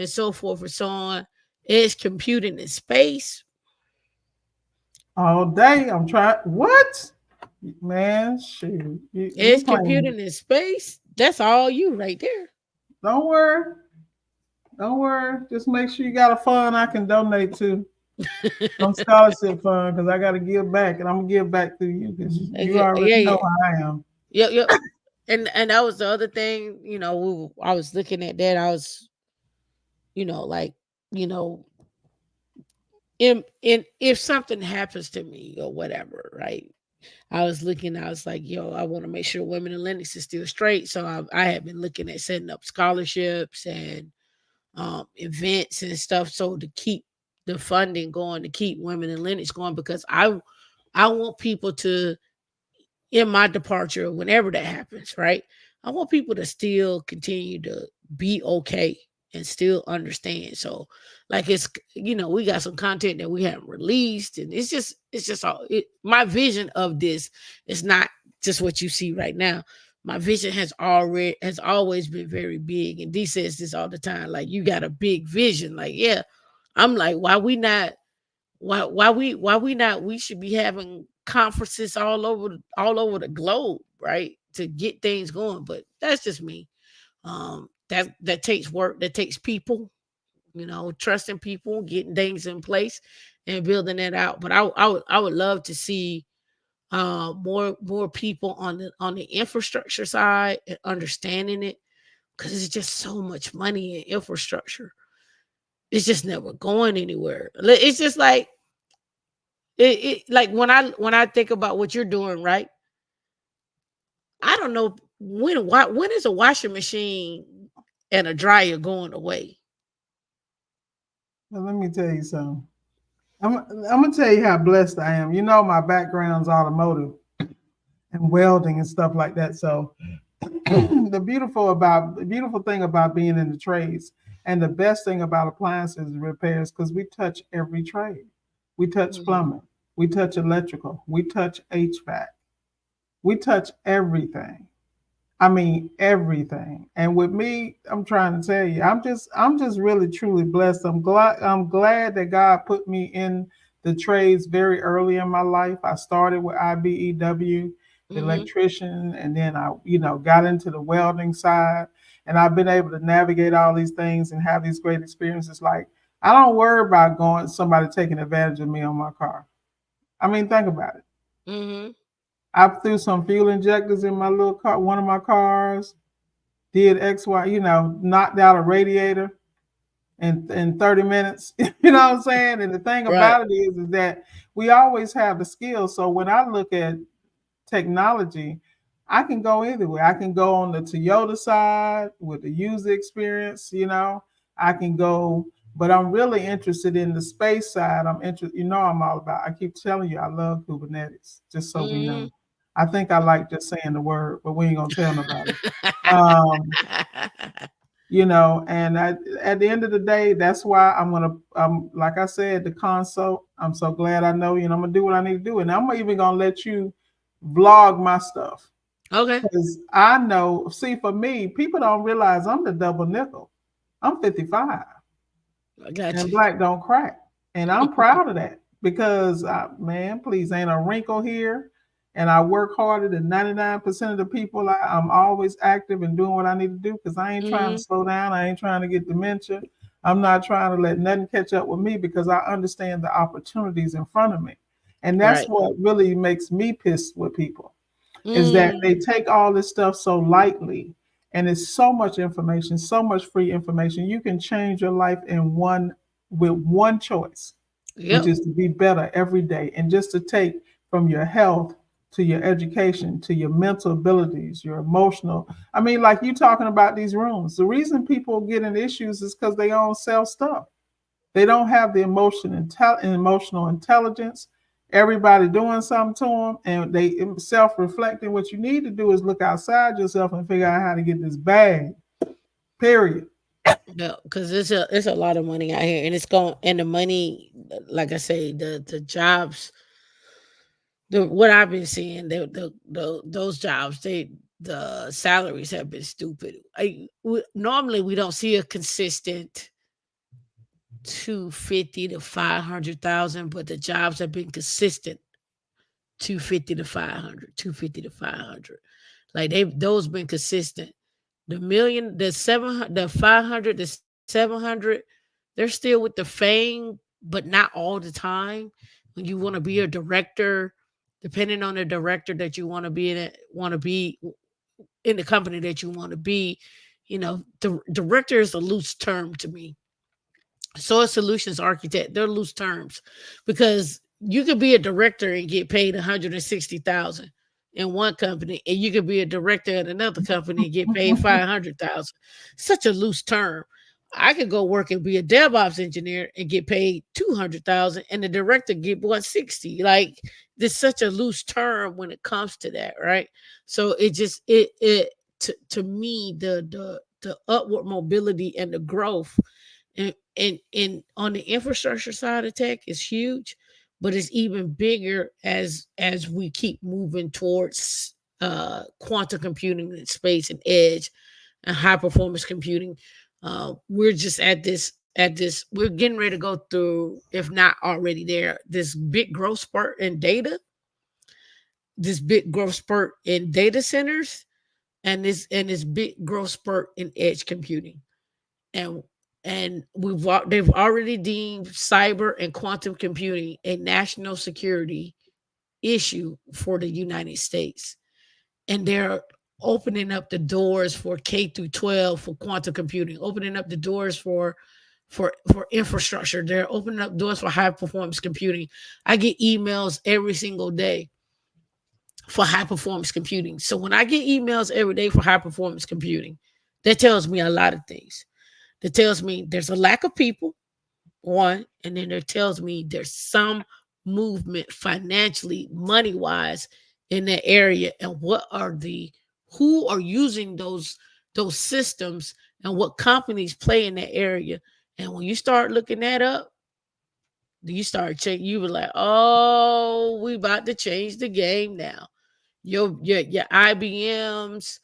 S1: so forth and so on. Edge computing in space.
S2: All day I'm trying. What? Man, shoot. You
S1: Edge
S2: playing.
S1: computing in space. That's all you right there.
S2: Don't worry. Don't worry. Just make sure you got a fund I can donate to. Some scholarship fund because I got to give back, and I'm gonna give back to you because you
S1: Yeah,
S2: already
S1: yeah,
S2: know
S1: yeah,
S2: how I am.
S1: yep, yep. And that was the other thing. I was looking at that. I was, like, you know, in if something happens to me or whatever, right? I was looking, I was like, yo, I want to make sure women in Linux is still straight. So I had been looking at setting up scholarships and events and stuff so to keep the funding going, to keep women in Linux going, because I want people to, in my departure, whenever that happens, right? I want people to still continue to be okay and still understand. So, like, we got some content that we haven't released, and it's just all my vision of this is not just what you see right now. My vision has always been very big, and D says this all the time. Like, you got a big vision. Like, yeah, I'm like, why we not? Why we not? We should be having conferences all over the globe, right, to get things going. But that's just me. That takes work. That takes people. Trusting people, getting things in place, and building it out. But I would love to see more people on the infrastructure side and understanding it, because it's just so much money in infrastructure. It's just never going anywhere. It's just like when I think about what you're doing, right? I don't know when is a washing machine and a dryer going away?
S2: Well, let me tell you something. I'm gonna tell you how blessed I am. You know, my background's automotive and welding and stuff like that. So the beautiful thing about being in the trades and the best thing about appliances repairs, because we touch every trade. We touch
S1: Mhm.
S2: plumbing, we touch electrical, we touch HVAC, we touch everything. I mean everything. And with me, I'm trying to tell you, I'm just really truly blessed. I'm glad that God put me in the trades very early in my life. I started with IBEW, the
S1: Mhm.
S2: electrician, and then I got into the welding side. And I've been able to navigate all these things and have these great experiences. Like, I don't worry about going somebody taking advantage of me on my car. I mean, think about it.
S1: Mhm.
S2: I threw some fuel injectors in my little car, one of my cars, did X, Y, knocked out a radiator in 30 minutes. You know what I'm saying? And the thing
S1: Right.
S2: about it is that we always have the skills. So when I look at technology, I can go either way. I can go on the Toyota side with the user experience. I can go, but I'm really interested in the space side. I'm interested, I'm all about, I keep telling you, I love Kubernetes, just so we
S1: Mhm.
S2: know. I think I like just saying the word, but we ain't gonna tell nobody. Um, and at the end of the day, that's why like I said, the consult. I'm so glad I know you, and I'm gonna do what I need to do, and I'm even gonna let you vlog my stuff
S1: Okay.
S2: because I know. See, for me, people don't realize I'm the double nickel. I'm 55,
S1: I got
S2: and
S1: you.
S2: black don't crack, and I'm proud of that because, man, please, ain't a wrinkle here. And I work harder than 99% of the people. I'm always active and doing what I need to do because I ain't trying to
S1: Mhm.
S2: slow down. I ain't trying to get dementia. I'm not trying to let nothing catch up with me because I understand the opportunities in front of me. And that's
S1: Right.
S2: what really makes me pissed with people is that they
S1: Mm.
S2: take all this stuff so lightly, and it's so much information, so much free information. You can change your life with one choice, which
S1: Yep.
S2: is to be better every day and just to take from your health to your education to your mental abilities, your emotional. I mean, like you talking about these rooms. The reason people get in issues is because they own sell stuff. They don't have the emotional intelligence. Everybody doing something to them, and they self-reflecting. What you need to do is look outside yourself and figure out how to get this bag. Period.
S1: Yeah, because it's a lot of money out here, and it's going and the money, like I say, the jobs, the what I've been seeing, those jobs, the salaries have been stupid. Normally we don't see a consistent 250 to 500,000, but the jobs have been consistent 250 to 500, 250 to 500. Like those been consistent. The 500, 700, they're still with the fame, but not all the time. When you want to be a director, depending on the director that you want to be in it, want to be in the company that you want to be, the director is a loose term to me. So a solutions architect, they're loose terms because you could be a director and get paid 160,000 in one company, and you could be a director at another company and get paid 500,000. Such a loose term. I could go work and be a DevOps engineer and get paid 200,000, and the director get 160. Like, there's such a loose term when it comes to that, right? So it just it to me the upward mobility and the growth and on the infrastructure side of tech is huge, but it's even bigger as we keep moving towards quantum computing and space and edge and high performance computing. We're just at this we're getting ready to go through, if not already there, this big growth spurt in data, this big growth spurt in data centers, and this big growth spurt in edge computing. And and they've already deemed cyber and quantum computing a national security issue for the United States, and they're opening up the doors for K through 12 for quantum computing, opening up the doors for infrastructure. They're opening up doors for high performance computing. I get emails every single day for high performance computing. So when I get emails every day for high performance computing, that tells me a lot of things. That tells me there's a lack of people, one, and then it tells me there's some movement financially, money wise, in that area, and who are using those systems and what companies play in that area. And when you start looking that up, you start checking. You were like, oh, we about to change the game now. Your IBMs,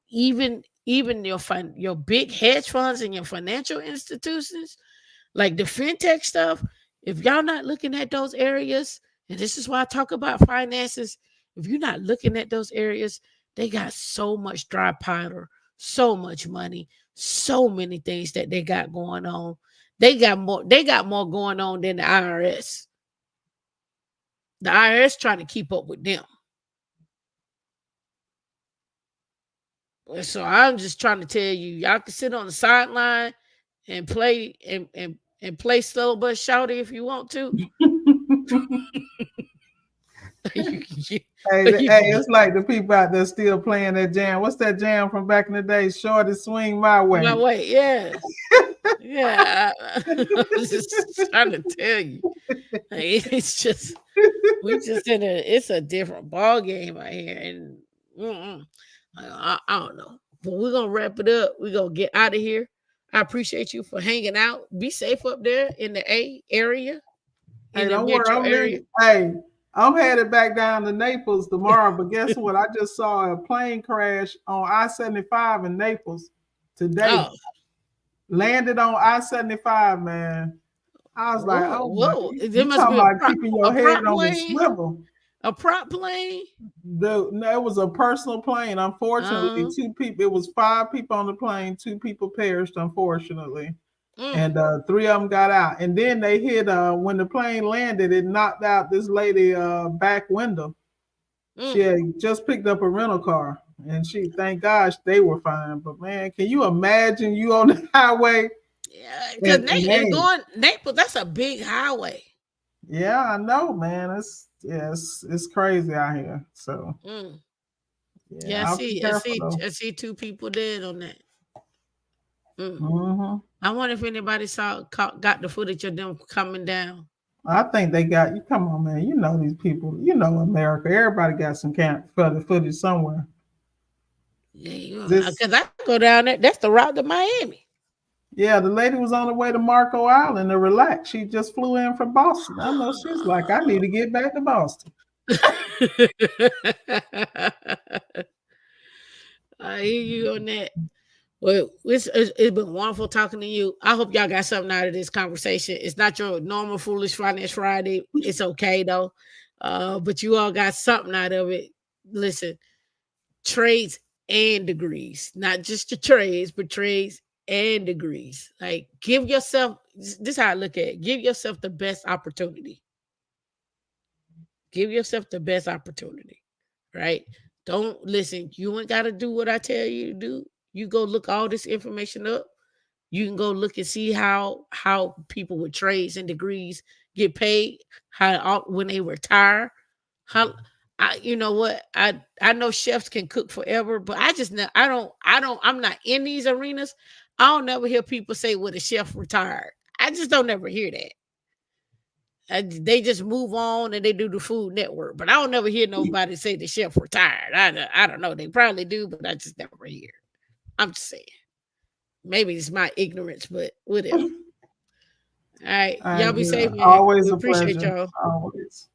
S1: even your big hedge funds and your financial institutions, like the fintech stuff. If y'all not looking at those areas, and this is why I talk about finances, if you're not looking at those areas, they got so much dry powder, so much money, so many things that they got going on. They got more going on than the IRS. The IRS trying to keep up with them. So I'm just trying to tell you, y'all can sit on the sideline and play and play slow but shouty if you want to.
S2: Hey, it's like the people out there still playing that jam. What's that jam from back in the day? Shorty swing my way.
S1: My way, yeah. Yeah. I was just trying to tell you. It's just it's a different ball game out here. And I don't know. But we're gonna wrap it up. We're gonna get out of here. I appreciate you for hanging out. Be safe up there in the A area.
S2: Hey, don't worry. I'm headed back down to Naples tomorrow. But guess what? I just saw a plane crash on I-75 in Naples today.
S1: Oh.
S2: Landed on I-75, man. I was like, oh,
S1: whoa.
S2: You talking about keeping your head on the swivel.
S1: A prop plane?
S2: No, it was a personal plane. Unfortunately, 2 people. It was 5 people on the plane. 2 people perished, unfortunately, and 3 of them got out. And then they hit. When the plane landed, it knocked out this lady back window. She had just picked up a rental car, and thank gosh, they were fine. But man, can you imagine you on the highway?
S1: Yeah, because Naples, that's a big highway.
S2: Yeah, I know, man. It's crazy out here. So
S1: yeah, I see 2 people dead on that. I wonder if anybody got the footage of them coming down.
S2: I think they got you. Come on, man. You know these people. You know America. Everybody got some footage somewhere.
S1: Yeah, because I go down there. That's the route to Miami.
S2: Yeah, the lady was on the way to Marco Island to relax. She just flew in from Boston. I know she's like, I need to get back to Boston.
S1: I hear you on that. Well, it's been wonderful talking to you. I hope y'all got something out of this conversation. It's not your normal Foolish Finance Friday. It's okay, though. But you all got something out of it. Listen, trades and degrees. Not just your trades, but trades and degrees. Like, give yourself, this is how I look at it, give yourself the best opportunity. Give yourself the best opportunity, right? Don't listen. You ain't got to do what I tell you to do. You go look all this information up. You can go look and see how people with trades and degrees get paid, how when they retire. How you know what, I know chefs can cook forever, but I'm not in these arenas. I don't never hear people say, "Well, the chef retired." I just don't never hear that. They just move on and they do the Food Network, but I don't never hear nobody say the chef retired. I don't know. They probably do, but I just never hear. I'm just saying. Maybe it's my ignorance, but whatever. All right. Y'all be safe, man.
S2: Always
S1: We
S2: a
S1: appreciate
S2: pleasure.
S1: y'all.
S2: Always.